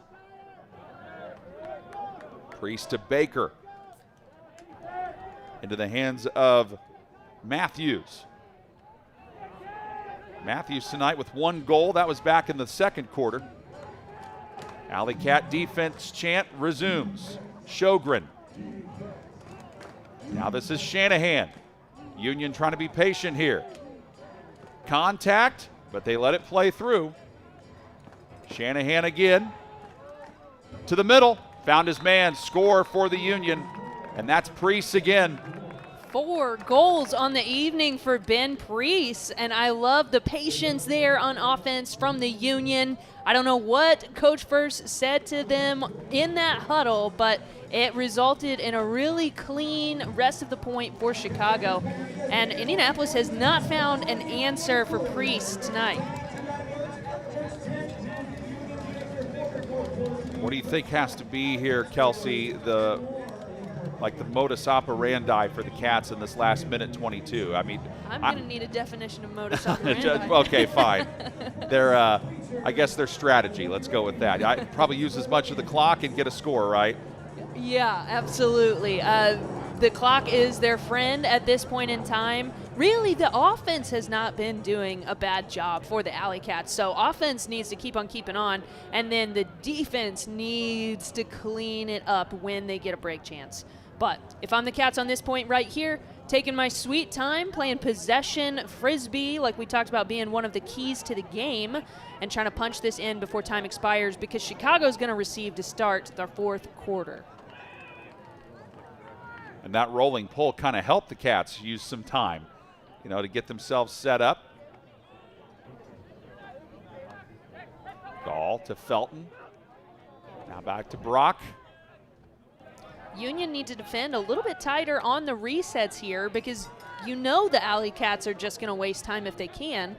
Priest to Baker. Into the hands of Matthews. Matthews tonight with 1 goal. That was back in the second quarter. Alleycat defense chant resumes. Sjogren. Now this is Shanahan. Union trying to be patient here. Contact, but they let it play through. Shanahan again. To the middle. Found his man. Score for the Union. And that's Priest again. 4 goals on the evening for Ben Priest, and I love the patience there on offense from the Union. I don't know what Coach First said to them in that huddle, but it resulted in a really clean rest of the point for Chicago. And Indianapolis has not found an answer for Priest tonight. What do you think has to be here, Kelsey, the modus operandi for the Cats in this last minute 22? I mean, I'm going to need a definition of modus operandi. Okay, fine. I guess their strategy. Let's go with that. I probably use as much of the clock and get a score, right? Yeah, absolutely. The clock is their friend at this point in time. Really, the offense has not been doing a bad job for the Alleycats. So offense needs to keep on keeping on, and then the defense needs to clean it up when they get a break chance. But if I'm the Cats on this point right here, taking my sweet time, playing possession frisbee, like we talked about being one of the keys to the game, and trying to punch this in before time expires because Chicago's going to receive to start their fourth quarter. And that rolling pull kind of helped the Cats use some time, to get themselves set up. Gall to Felton. Now back to Brock. Union need to defend a little bit tighter on the resets here because the Alleycats are just going to waste time if they can.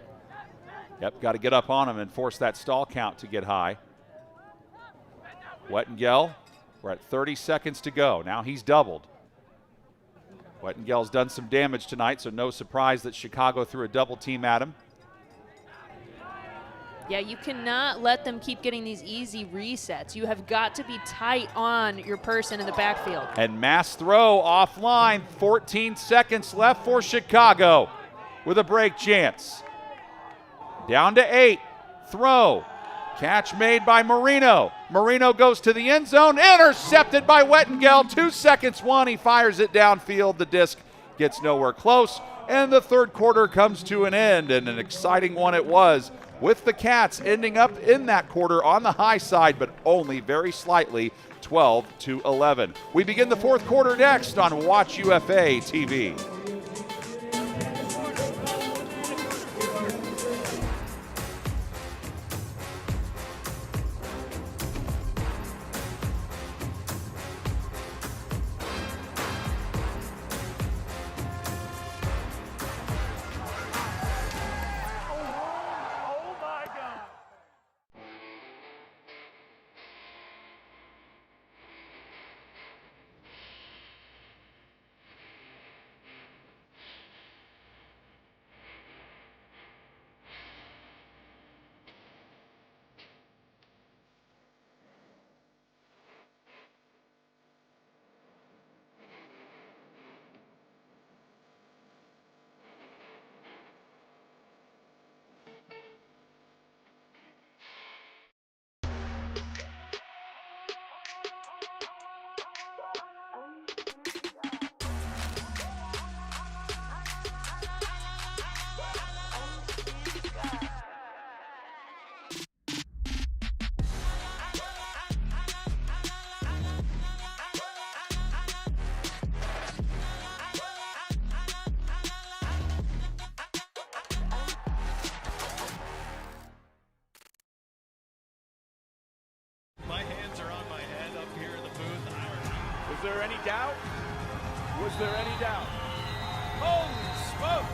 Yep, got to get up on them and force that stall count to get high. Wettengel, we're at 30 seconds to go. Now he's doubled. Wettengel's done some damage tonight, so no surprise that Chicago threw a double team at him. Yeah, you cannot let them keep getting these easy resets. You have got to be tight on your person in the backfield. And mass throw offline, 14 seconds left for Chicago with a break chance. Down to 8, throw. Catch made by Marino. Marino goes to the end zone, intercepted by Wettengel. 2 seconds, 1, he fires it downfield. The disc gets nowhere close, and the third quarter comes to an end, and an exciting one it was, with the Cats ending up in that quarter on the high side, but only very slightly, 12-11. We begin the fourth quarter next on Watch UFA TV. doubt? Was there any doubt? Holy smoke!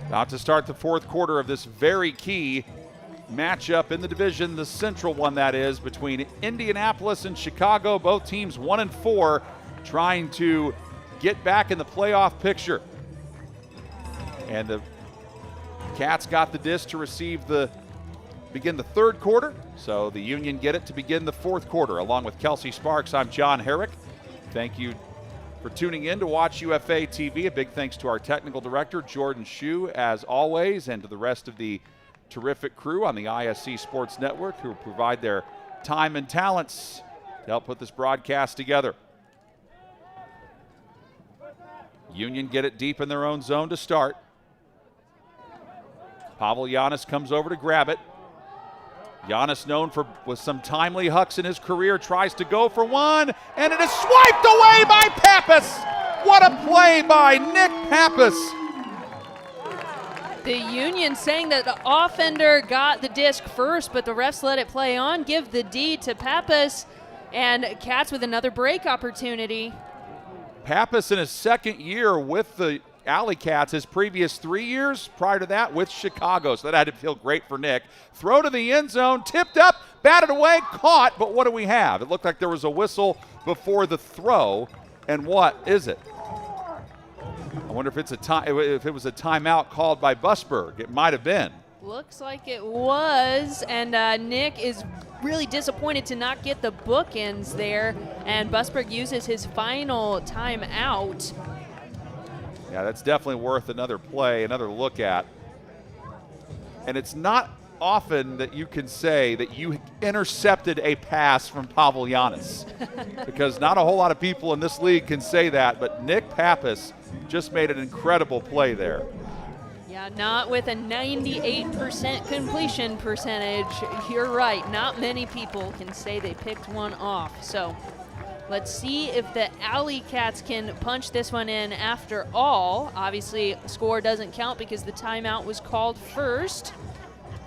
About to start the fourth quarter of this very key matchup in the division, the central one that is, between Indianapolis and Chicago. Both teams 1-4, trying to get back in the playoff picture. And the Cats got the disc to begin the third quarter, so the Union get it to begin the fourth quarter. Along with Kelsey Sparks, I'm John Herrick. Thank you for tuning in to watch UFA TV. A big thanks to our technical director, Jordan Shue, as always, and to the rest of the terrific crew on the ISC Sports Network who provide their time and talents to help put this broadcast together. Union get it deep in their own zone to start. Pavel Giannis comes over to grab it. Giannis, known with some timely hucks in his career, tries to go for one, and it is swiped away by Pappas. What a play by Nick Pappas. The Union saying that the offender got the disc first, but the refs let it play on. Give the D to Pappas, and Cats with another break opportunity. Pappas in his second year with the Alleycats, his previous 3 years prior to that with Chicago, so that had to feel great for Nick. Throw to the end zone, tipped up, batted away, caught, but what do we have? It looked like there was a whistle before the throw, and what is it? I wonder if it was a timeout called by Busberg. It might have been. Looks like it was, and Nick is really disappointed to not get the bookends there, and Busberg uses his final timeout. Yeah, that's definitely worth another play, another look at. And it's not often that you can say that you intercepted a pass from Pavel Giannis, because not a whole lot of people in this league can say that, but Nick Pappas just made an incredible play there. Yeah, not with a 98% completion percentage. You're right, not many people can say they picked one off. So let's see if the Alleycats can punch this one in after all. Obviously, score doesn't count because the timeout was called first.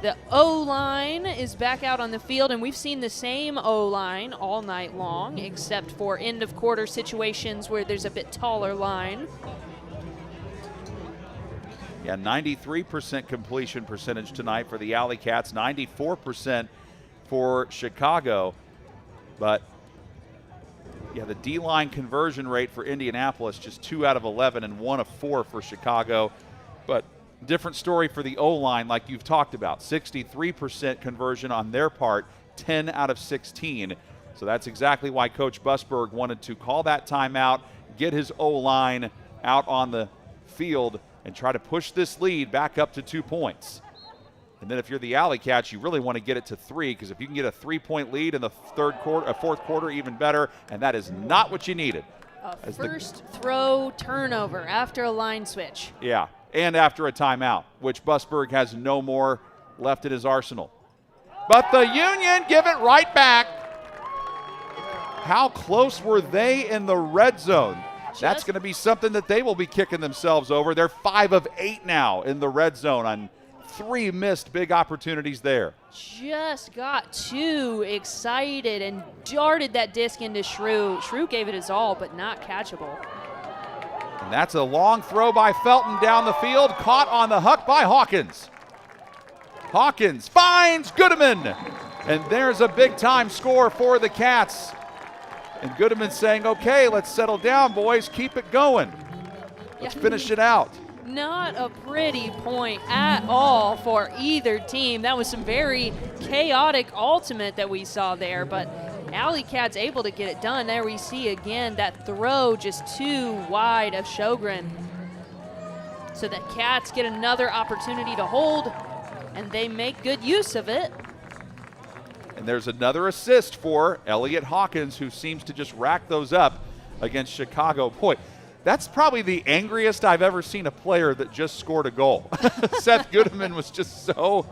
The O-line is back out on the field, and we've seen the same O-line all night long, except for end-of-quarter situations where there's a bit taller line. Yeah, 93% completion percentage tonight for the Alleycats, 94% for Chicago. But yeah, the D-line conversion rate for Indianapolis, just 2 out of 11 and 1 of 4 for Chicago. But different story for the O-line, like you've talked about. 63% conversion on their part, 10 out of 16. So that's exactly why Coach Busberg wanted to call that timeout, get his O-line out on the field, and try to push this lead back up to 2 points. And then if you're the Alleycats, you really want to get it to 3, because if you can get a 3-point lead in the fourth quarter, even better, and that is not what you needed. A first throw turnover after a line switch. Yeah, and after a timeout, which Busberg has no more left in his arsenal. But the Union give it right back. How close were they in the red zone? That's going to be something that they will be kicking themselves over. They're 5 of 8 now in the red zone on 3 missed big opportunities there. Just got too excited and darted that disc into Shrew. Shrew gave it his all, but not catchable. And that's a long throw by Felton down the field, caught on the huck by Hawkins. Hawkins finds Goodeman, and there's a big-time score for the Cats. And Goodeman saying, okay, let's settle down, boys. Keep it going. Let's finish it out. Not a pretty point at all for either team. That was some very chaotic ultimate that we saw there, but Alleycats able to get it done. There we see again that throw just too wide of Sjogren. So the Cats get another opportunity to hold, and they make good use of it. And there's another assist for Elliot Hawkins, who seems to just rack those up against Chicago. Boy, that's probably the angriest I've ever seen a player that just scored a goal. Seth Goodeman was just so,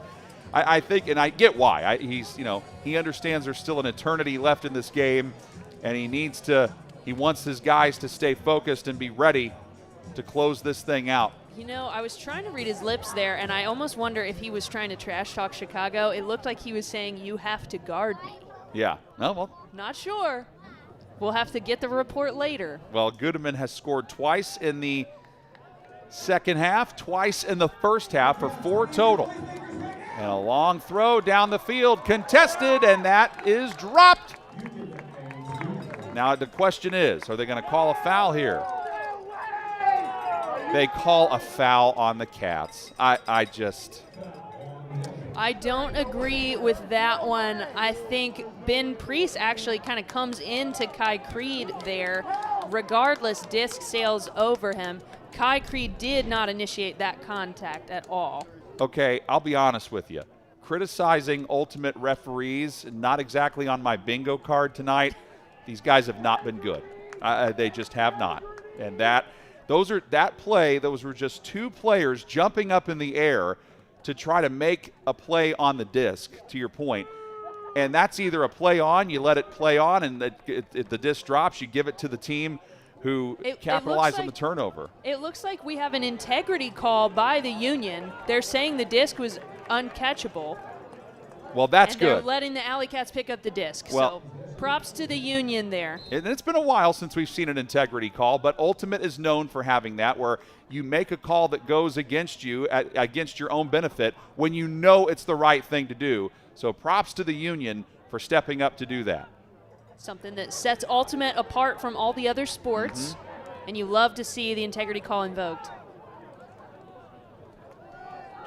I think, and I get why. He understands there's still an eternity left in this game, and he wants his guys to stay focused and be ready to close this thing out. You know, I was trying to read his lips there, and I almost wonder if he was trying to trash talk Chicago. It looked like he was saying, you have to guard me. Yeah. No, well. Not sure. We'll have to get the report later. Well, Goodeman has scored twice in the second half, twice in the first half for 4 total. And a long throw down the field, contested, and that is dropped. Now the question is, are they going to call a foul here? They call a foul on the Cats. I don't agree with that one. I think Ben Priest actually kind of comes into Kai Creed there. Regardless, disc sails over him. Kai Creed did not initiate that contact at all. Okay, I'll be honest with you. Criticizing ultimate referees, not exactly on my bingo card tonight. These guys have not been good. They just have not. And those were just 2 players jumping up in the air to try to make a play on the disc, to your point. And that's either a play on, you let it play on, and if the disc drops, you give it to the team who capitalized on the turnover. It looks like we have an integrity call by the Union. They're saying the disc was uncatchable. Well, that's and good. They're letting the Alleycats pick up the disc. Well, so props to the Union there. And it's been a while since we've seen an integrity call, but Ultimate is known for having that, where you make a call that goes against you, against your own benefit, when you know it's the right thing to do. So props to the Union for stepping up to do that. Something that sets Ultimate apart from all the other sports, and you love to see the integrity call invoked.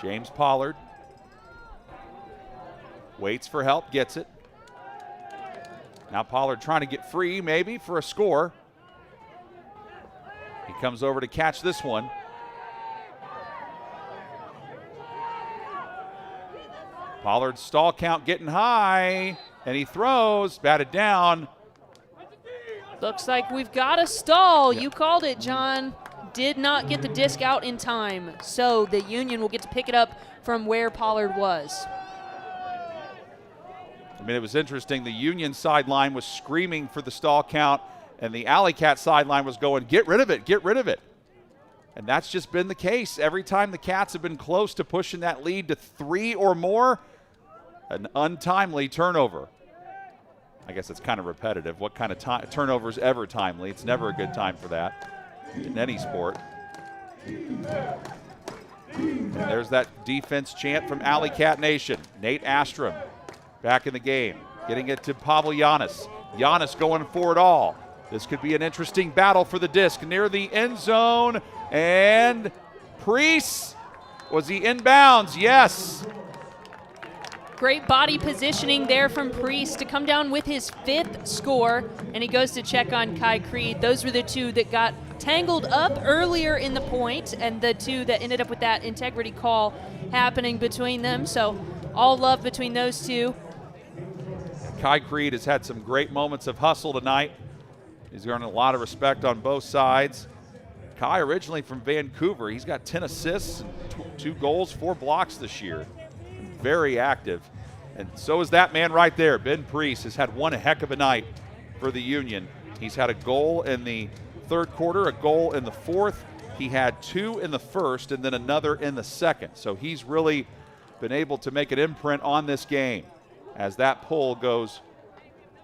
James Pollard waits for help, gets it. Now Pollard trying to get free maybe for a score. He comes over to catch this one. Pollard's stall count getting high, and he throws, batted down. Looks like we've got a stall. Yeah. You called it, John. Did not get the disc out in time, so the Union will get to pick it up from where Pollard was. I mean, it was interesting. The Union sideline was screaming for the stall count, and the Alleycat sideline was going, get rid of it, get rid of it. And that's just been the case. Every time the Cats have been close to pushing that lead to 3 or more, an untimely turnover. I guess it's kind of repetitive. What kind of turnover is ever timely? It's never a good time for that in any sport. And there's that defense chant from Alleycat Nation. Nate Astrom back in the game, getting it to Pavel Giannis. Giannis going for it all. This could be an interesting battle for the disc near the end zone. And Priest, was he inbounds? Yes. Great body positioning there from Priest to come down with his 5th score, and he goes to check on Kai Creed. Those were the 2 that got tangled up earlier in the point, and the 2 that ended up with that integrity call happening between them. So all love between those 2. Kai Creed has had some great moments of hustle tonight. He's earned a lot of respect on both sides. Kai originally from Vancouver. He's got 10 assists and 2 goals, 4 blocks this year. Very active. And so is that man right there. Ben Priest has had one heck of a night for the Union. He's had a goal in the 3rd quarter, a goal in the 4th. He had 2 in the 1st and then another in the 2nd. So he's really been able to make an imprint on this game as that pull goes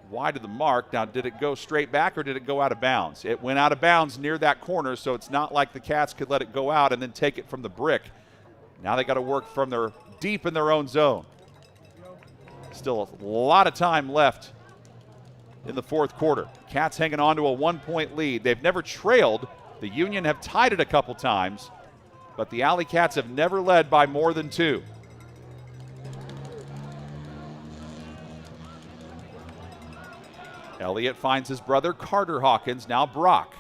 wide of the mark. Now, did it go straight back or did it go out of bounds? It went out of bounds near that corner, so it's not like the Cats could let it go out and then take it from the brick. Now they got to work from their deep in their own zone. Still a lot of time left in the 4th quarter. Cats hanging on to a 1-point lead. They've never trailed. The Union have tied it a couple times, but the Alleycats have never led by more than 2. Elliott finds his brother Carter Hawkins, now Brock.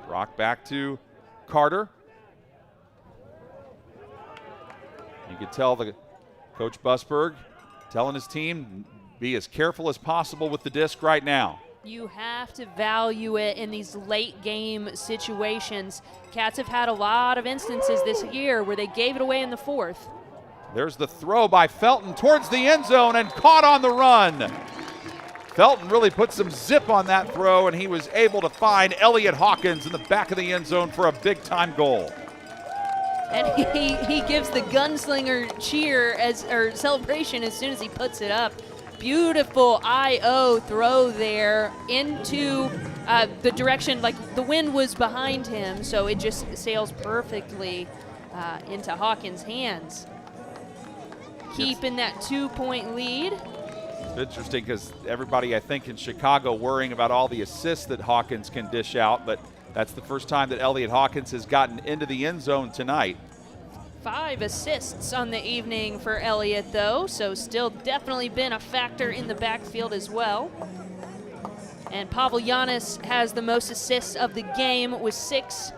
Brock back to Carter. You could tell the Coach Busberg telling his team, be as careful as possible with the disc right now. You have to value it in these late game situations. Cats have had a lot of instances this year where they gave it away in the 4th. There's the throw by Felton towards the end zone and caught on the run. Felton really put some zip on that throw, and he was able to find Elliott Hawkins in the back of the end zone for a big-time goal. And he gives the gunslinger cheer or celebration as soon as he puts it up. Beautiful IO throw there into the direction, like the wind was behind him, so it just sails perfectly into Hawkins' hands. Keeping that 2-point lead. Interesting because everybody, I think, in Chicago worrying about all the assists that Hawkins can dish out, but that's the first time that Elliot Hawkins has gotten into the end zone tonight. 5 assists on the evening for Elliott, though, so still definitely been a factor in the backfield as well. And Pavel Giannis has the most assists of the game with 6.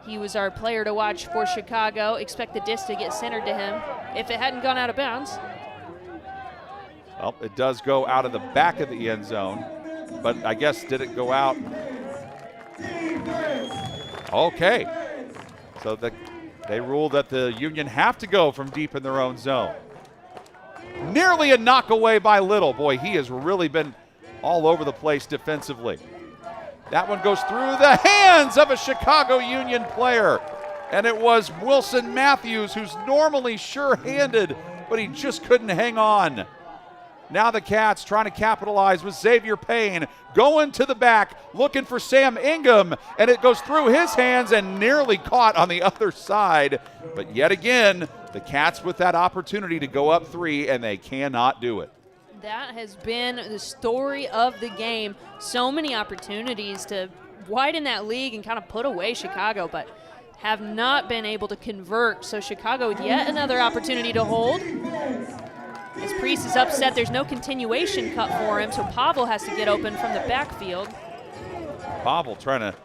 He was our player to watch for Chicago. Expect the disc to get centered to him if it hadn't gone out of bounds. Well, it does go out of the back of the end zone, but I guess did it go out? Okay. So they ruled that the Union have to go from deep in their own zone. Nearly a knock away by Little. Boy, he has really been all over the place defensively. That one goes through the hands of a Chicago Union player. And it was Wilson Matthews, who's normally sure-handed, but he just couldn't hang on. Now the Cats trying to capitalize with Xavier Payne going to the back, looking for Sam Ingham, and it goes through his hands and nearly caught on the other side. But yet again, the Cats with that opportunity to go up 3, and they cannot do it. That has been the story of the game. So many opportunities to widen that lead and kind of put away Chicago, but have not been able to convert. So Chicago with yet another opportunity to hold. As Priest is upset, there's no continuation cut for him, so Pavel has to get open from the backfield. Pavel trying to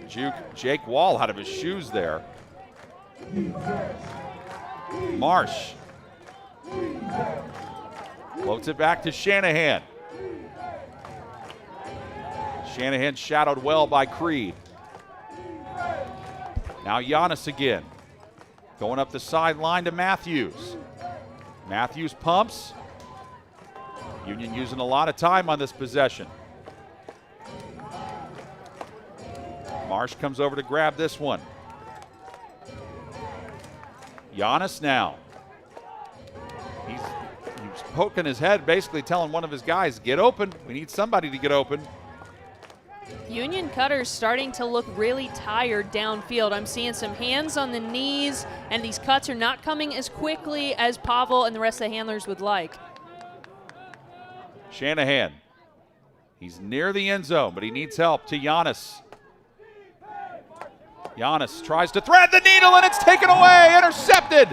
juke Jake Wall out of his shoes there. Marsh floats it back to Shanahan. Shanahan shadowed well by Creed. Now Giannis again. Going up the sideline to Matthews. Matthews pumps. Union using a lot of time on this possession. Marsh comes over to grab this one. Giannis now. He's poking his head, basically telling one of his guys, get open. We need somebody to get open. Union Cutter's starting to look really tired downfield. I'm seeing some hands on the knees, and these cuts are not coming as quickly as Pavel and the rest of the handlers would like. Shanahan. He's near the end zone, but he needs help to Giannis. Giannis tries to thread the needle, and it's taken away, intercepted.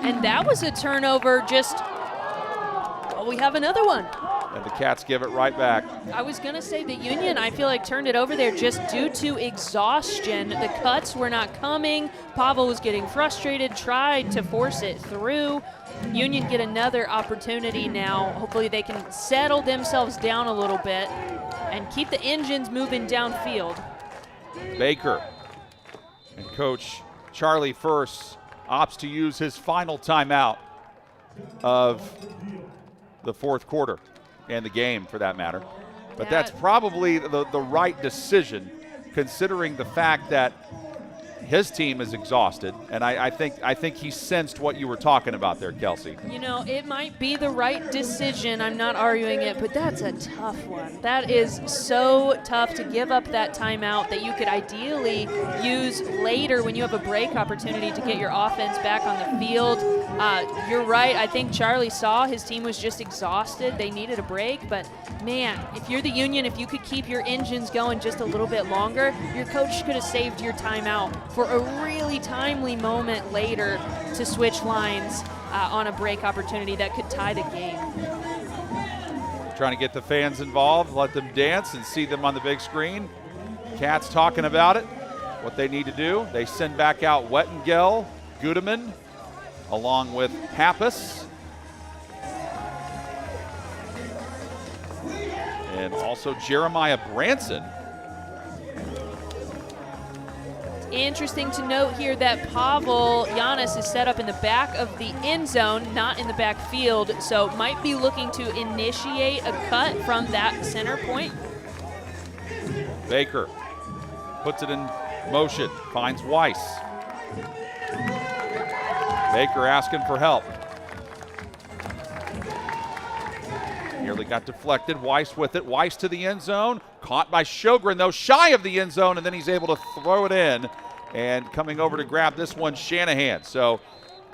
And that was a turnover just, well, we have another one. And the Cats give it right back. I was going to say the Union, I feel like, turned it over there just due to exhaustion. The cuts were not coming. Pavel was getting frustrated, tried to force it through. Union get another opportunity now. Hopefully they can settle themselves down a little bit and keep the engines moving downfield. Baker and Coach Charlie First opts to use his final timeout of the fourth quarter. And the game, for that matter. But that's probably the right decision, considering the fact that his team is exhausted, and I think he sensed what you were talking about there, Kelsey. You know, it might be the right decision. I'm not arguing it, but that's a tough one. That is so tough to give up that timeout that you could ideally use later when you have a break opportunity to get your offense back on the field. You're right. I think Charlie saw his team was just exhausted. They needed a break, but man, if you're the Union, if you could keep your engines going just a little bit longer, your coach could have saved your timeout for a really timely moment later to switch lines on a break opportunity that could tie the game. Trying to get the fans involved, let them dance and see them on the big screen. Cats talking about it, what they need to do. They send back out Wettengel, Gudeman, along with Pappas. And also Jeremiah Branson. Interesting to note here that Pavel Giannis is set up in the back of the end zone, not in the backfield, so might be looking to initiate a cut from that center point. Baker puts it in Motion, finds Weiss. Baker asking for help. Nearly got deflected. Weiss with it. Weiss to the end zone. Caught by Sjogren, though, shy of the end zone, and then he's able to throw it in. And coming over to grab this one, Shanahan. So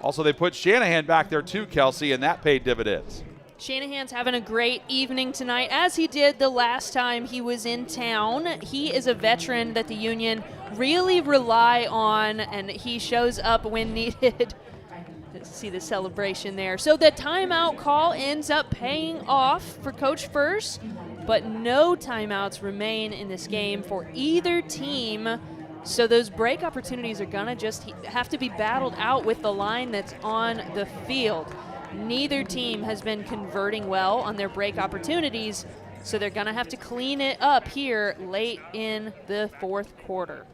also they put Shanahan back there too, Kelsey, and that paid dividends. Shanahan's having a great evening tonight, as he did the last time he was in town. He is a veteran that the Union really rely on, and he shows up when needed. See the celebration there. So the timeout call ends up paying off for Coach First, but no timeouts remain in this game for either team. So those break opportunities are going to just have to be battled out with the line that's on the field. Neither team has been converting well on their break opportunities, so they're going to have to clean it up here late in the fourth quarter.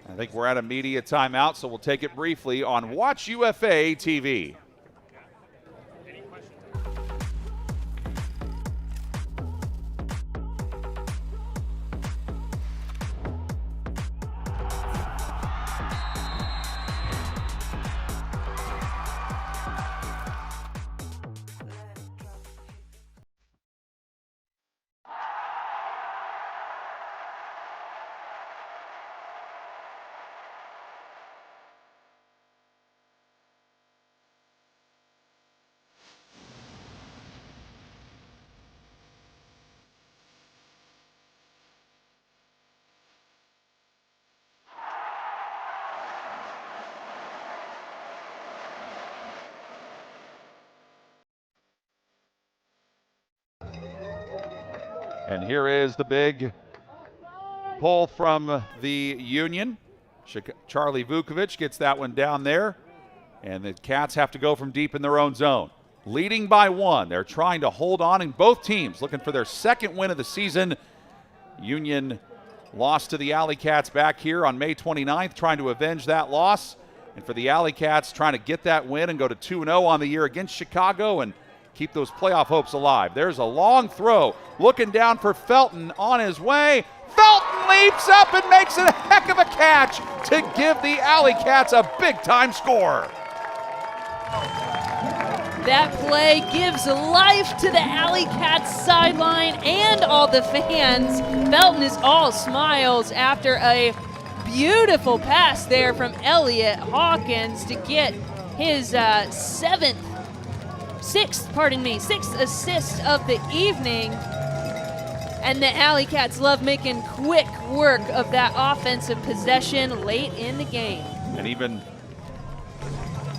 I think we're at a media timeout, so we'll take it briefly on Watch UFA TV. And here is the big pull from the Union. Charlie Vukovic gets that one down there. And the Cats have to go from deep in their own zone. Leading by 1. They're trying to hold on, and both teams looking for their second win of the season. Union lost to the Alleycats back here on May 29th, trying to avenge that loss. And for the Alleycats, trying to get that win and go to 2-0 on the year against Chicago and keep those playoff hopes alive. There's a long throw. Looking down for Felton on his way. Felton leaps up and makes it a heck of a catch to give the Alleycats a big-time score. That play gives life to the Alleycats sideline and all the fans. Felton is all smiles after a beautiful pass there from Elliott Hawkins to get his sixth assist of the evening. And the Alleycats love making quick work of that offensive possession late in the game. And even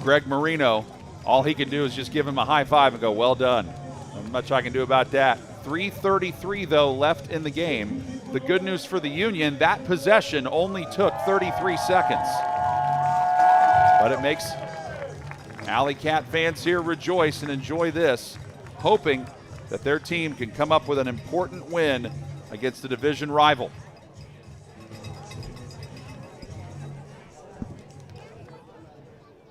Greg Marino, all he can do is just give him a high five and go, well done. Not much I can do about that. 3:33, though, left in the game. The good news for the Union, that possession only took 33 seconds. But it makes Alleycat fans here rejoice and enjoy this, hoping that their team can come up with an important win against the division rival.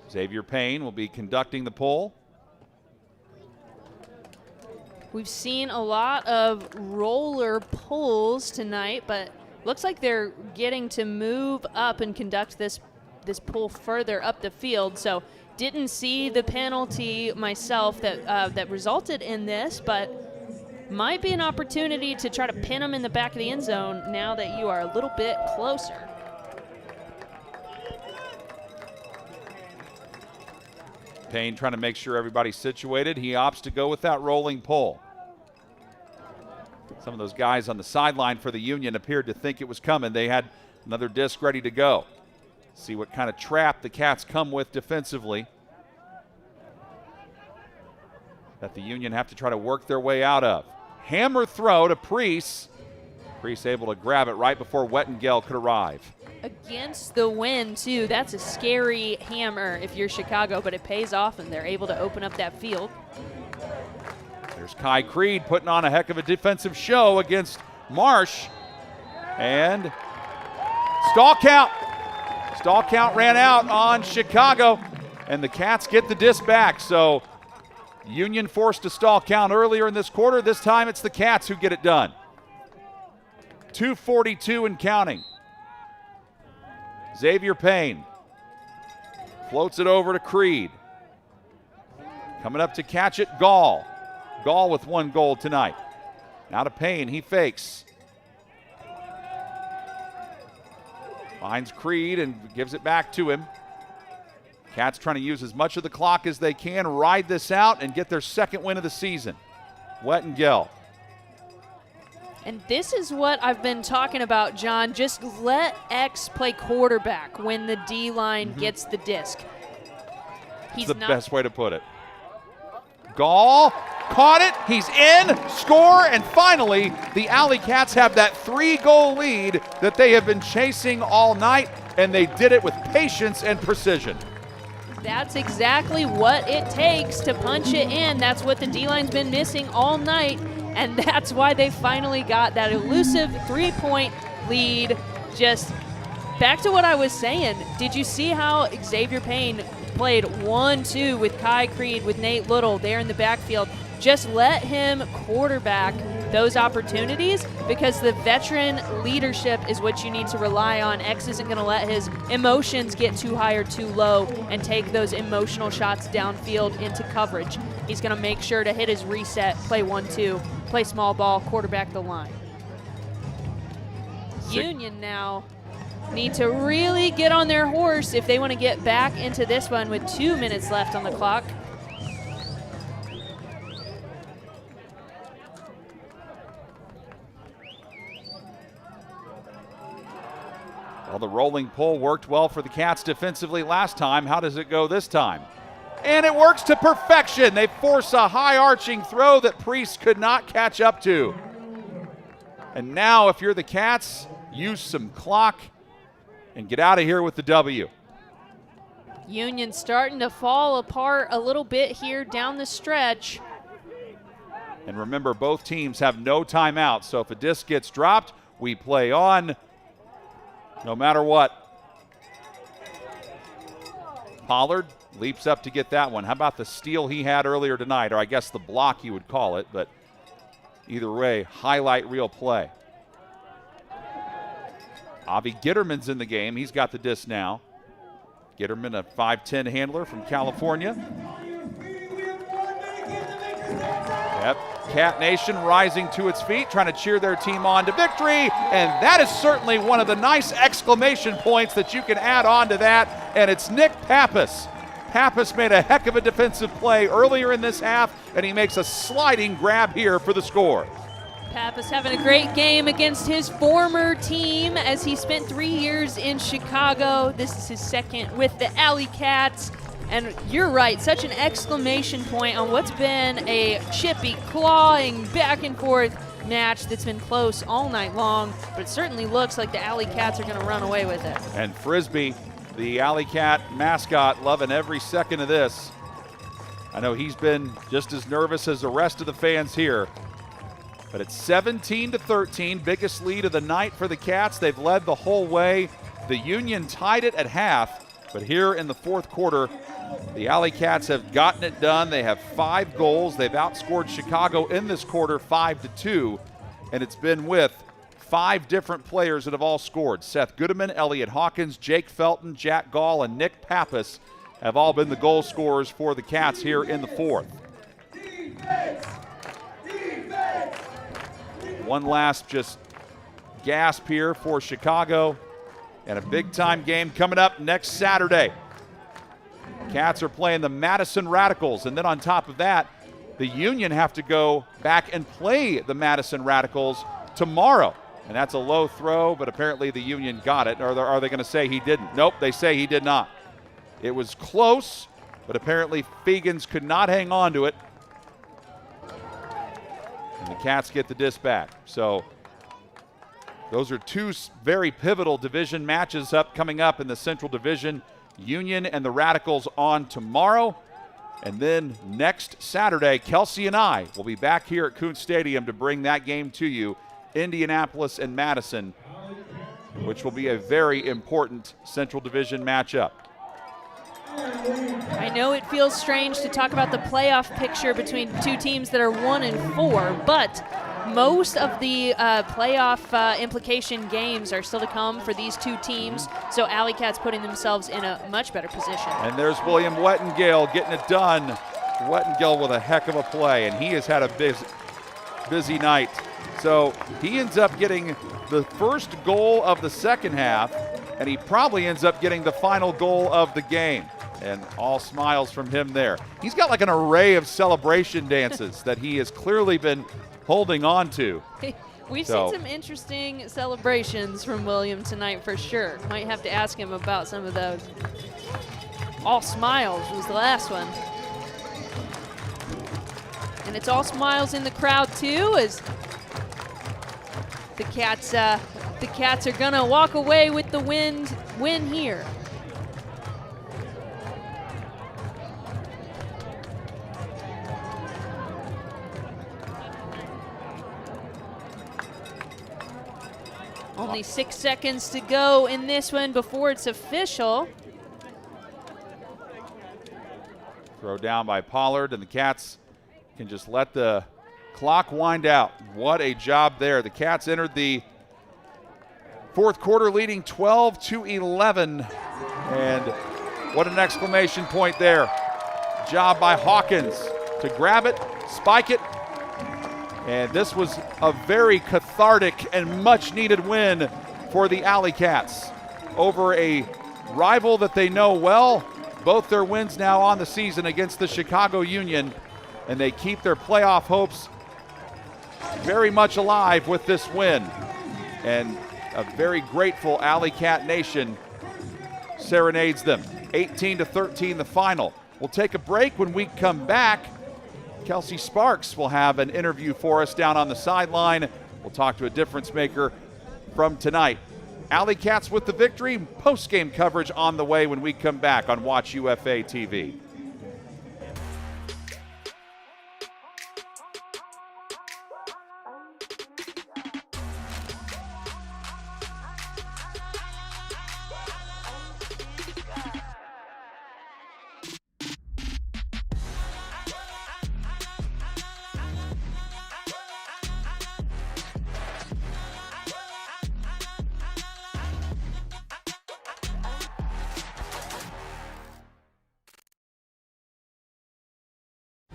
Xavier Payne will be conducting the poll. We've seen a lot of roller pulls tonight, but looks like they're getting to move up and conduct this pull further up the field. So didn't see the penalty myself that resulted in this, but might be an opportunity to try to pin them in the back of the end zone now that you are a little bit closer. Payne trying to make sure everybody's situated. He opts to go with that rolling pull. Some of those guys on the sideline for the Union appeared to think it was coming. They had another disc ready to go. See what kind of trap the Cats come with defensively that the Union have to try to work their way out of. Hammer throw to Priest. Priest able to grab it right before Wettengel could arrive. Against the wind, too. That's a scary hammer if you're Chicago, but it pays off, and they're able to open up that field. There's Kai Creed putting on a heck of a defensive show against Marsh. And stall count. Stall count ran out on Chicago, and the Cats get the disc back. So Union forced a stall count earlier in this quarter. This time it's the Cats who get it done. 2:42 and counting. Xavier Payne floats it over to Creed. Coming up to catch it, Gall. Gall with 1 goal tonight. Now to Payne, he fakes. Finds Creed and gives it back to him. Cats trying to use as much of the clock as they can, ride this out, and get their 2nd win of the season. Wettengel. And this is what I've been talking about, John. Just let X play quarterback when the D-line gets the disc. He's the best way to put it. Gall caught it. He's in. Score. And finally, the Alleycats have that 3-goal lead that they have been chasing all night, and they did it with patience and precision. That's exactly what it takes to punch it in. That's what the D-line's been missing all night, and that's why they finally got that elusive 3-point lead. Just back to what I was saying. Did you see how Xavier Payne played 1-2 with Kai Creed, with Nate Little there in the backfield? Just let him quarterback those opportunities, because the veteran leadership is what you need to rely on. X isn't going to let his emotions get too high or too low and take those emotional shots downfield into coverage. He's going to make sure to hit his reset, play 1-2, play small ball, quarterback the line. Union now need to really get on their horse if they want to get back into this one with 2 minutes left on the clock. Well, the rolling pull worked well for the Cats defensively last time. How does it go this time? And it works to perfection. They force a high arching throw that Priest could not catch up to. And now if you're the Cats, use some clock and get out of here with the W. Union starting to fall apart a little bit here down the stretch. And remember, both teams have no timeout, so if a disc gets dropped, we play on no matter what. Pollard leaps up to get that one. How about the steal he had earlier tonight, or I guess the block you would call it, but either way, highlight reel play. Avi Gitterman's in the game. He's got the disc now. Gitterman, a 5'10" handler from California. Yep, Cat Nation rising to its feet, trying to cheer their team on to victory, and that is certainly one of the nice exclamation points that you can add on to that, and it's Nick Pappas. Pappas made a heck of a defensive play earlier in this half, and he makes a sliding grab here for the score. Pappas having a great game against his former team, as he spent 3 years in Chicago. This is his second with the Alleycats. And you're right, such an exclamation point on what's been a chippy, clawing, back and forth match that's been close all night long, but it certainly looks like the Alleycats are going to run away with it. And Frisbee, the Alleycat mascot, loving every second of this. I know he's been just as nervous as the rest of the fans here. But it's 17-13, biggest lead of the night for the Cats. They've led the whole way. The Union tied it at half, but here in the fourth quarter, the Alleycats have gotten it done. They have 5 goals. They've outscored Chicago in this quarter 5-2, and it's been with 5 different players that have all scored. Seth Goodeman, Elliot Hawkins, Jake Felton, Jack Gall, and Nick Pappas have all been the goal scorers for the Cats here in the fourth. One last just gasp here for Chicago, and a big-time game coming up next Saturday. Cats are playing the Madison Radicals, and then on top of that, the Union have to go back and play the Madison Radicals tomorrow. And that's a low throw, but apparently the Union got it. Or are they going to say he didn't? Nope, they say he did not. It was close, but apparently Fegans could not hang on to it. And the Cats get the disc back. So those are 2 very pivotal division matches coming up in the Central Division. Union and the Radicals on tomorrow. And then next Saturday, Kelsey and I will be back here at Kuntz Stadium to bring that game to you. Indianapolis and Madison, which will be a very important Central Division matchup. I know it feels strange to talk about the playoff picture between 2 teams that are 1-4, but most of the playoff implication games are still to come for these two teams, so Alleycats putting themselves in a much better position. And there's William Wettengale getting it done. Wettengale with a heck of a play, and he has had a busy night. So he ends up getting the first goal of the second half, and he probably ends up getting the final goal of the game. And all smiles from him there. He's got like an array of celebration dances that he has clearly been holding on to. We've seen some interesting celebrations from William tonight for sure. Might have to ask him about some of those. All smiles was the last one. And it's all smiles in the crowd too, as the Cats are gonna walk away with the win here. Only 6 seconds to go in this one before it's official. Throw down by Pollard, and the Cats can just let the clock wind out. What a job there. The Cats entered the fourth quarter leading 12-11, and what an exclamation point there. Job by Hawkins to grab it, spike it, and this was a very cathartic and much-needed win for the Alleycats over a rival that they know well. Both their wins now on the season against the Chicago Union, and they keep their playoff hopes very much alive with this win. And a very grateful Alleycat Nation serenades them. 18-13 the final. We'll take a break. When we come back, Kelsey Sparks will have an interview for us down on the sideline. We'll talk to a difference maker from tonight. Alleycats with the victory. Post-game coverage on the way when we come back on Watch UFA TV.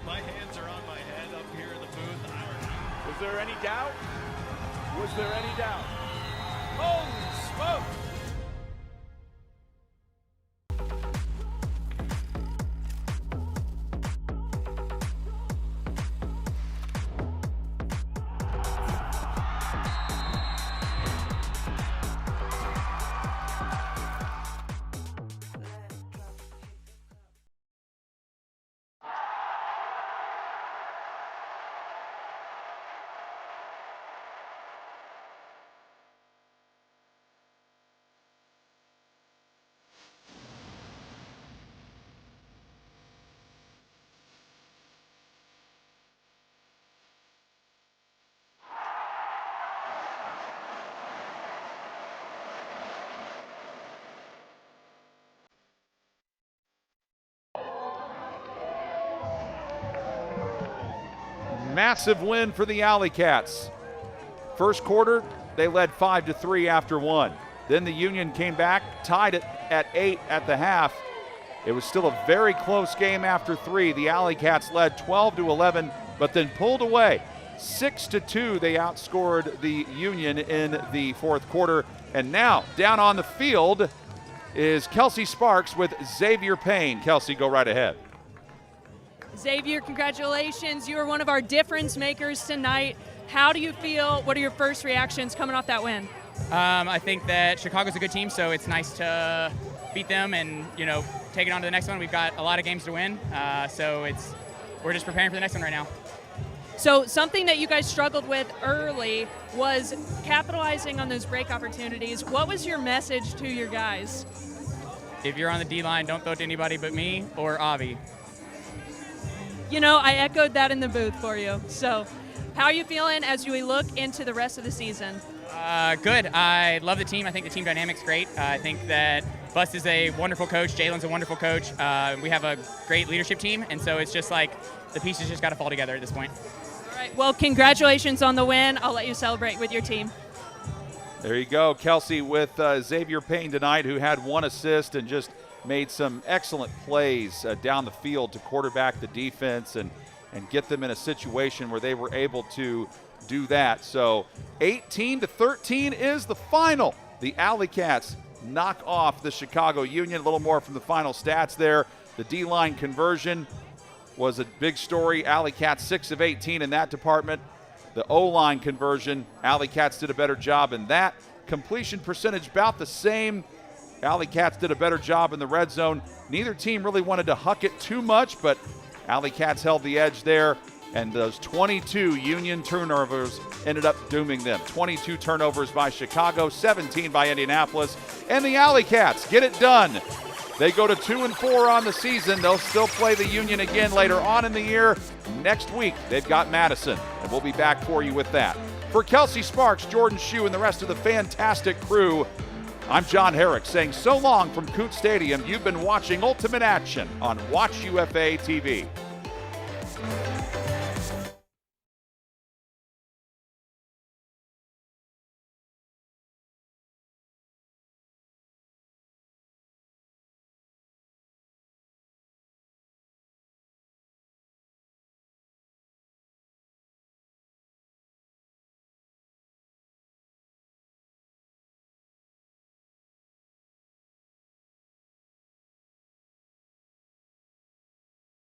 My hands are on my head up here in the booth. Was there any doubt? Was there any doubt? Holy smoke! Massive win for the Alleycats. First quarter, they led 5-3 after one. Then the Union came back, tied it at 8 at the half. It was still a very close game after 3. The Alleycats led 12-11, but then pulled away. 6-2, they outscored the Union in the fourth quarter. And now, down on the field is Kelsey Sparks with Xavier Payne. Kelsey, go right ahead. Xavier, congratulations. You are one of our difference makers tonight. How do you feel? What are your first reactions coming off that win? I think that Chicago's a good team, so it's nice to beat them and, take it on to the next one. We've got a lot of games to win, so we're just preparing for the next one right now. So something that you guys struggled with early was capitalizing on those break opportunities. What was your message to your guys? If you're on the D-line, don't throw it to anybody but me or Avi. I echoed that in the booth for you. So how are you feeling as we look into the rest of the season? Good. I love the team. I think the team dynamic's great. I think that Bus is a wonderful coach. Jalen's a wonderful coach. We have a great leadership team, and so it's just like the pieces just got to fall together at this point. right, well, congratulations on the win. I'll let you celebrate with your team. There you go, Kelsey with Xavier Payne tonight, who had 1 assist and just made some excellent plays down the field to quarterback the defense and get them in a situation where they were able to do that. So 18-13 is the final. The Alleycats knock off the Chicago Union. A little more from the final stats there. The D-line conversion was a big story. Alleycats 6 of 18 in that department. The O-line conversion, Alleycats did a better job in that. Completion percentage about the same. Alleycats did a better job in the red zone. Neither team really wanted to huck it too much, but Alleycats held the edge there, and those 22 Union turnovers ended up dooming them. 22 turnovers by Chicago, 17 by Indianapolis, and the Alleycats get it done. They go to 2-4 on the season. They'll still play the Union again later on in the year. Next week, they've got Madison, and we'll be back for you with that. For Kelsey Sparks, Jordan Shue, and the rest of the fantastic crew, I'm John Herrick saying so long from Coot Stadium. You've been watching Ultimate Action on Watch UFA TV.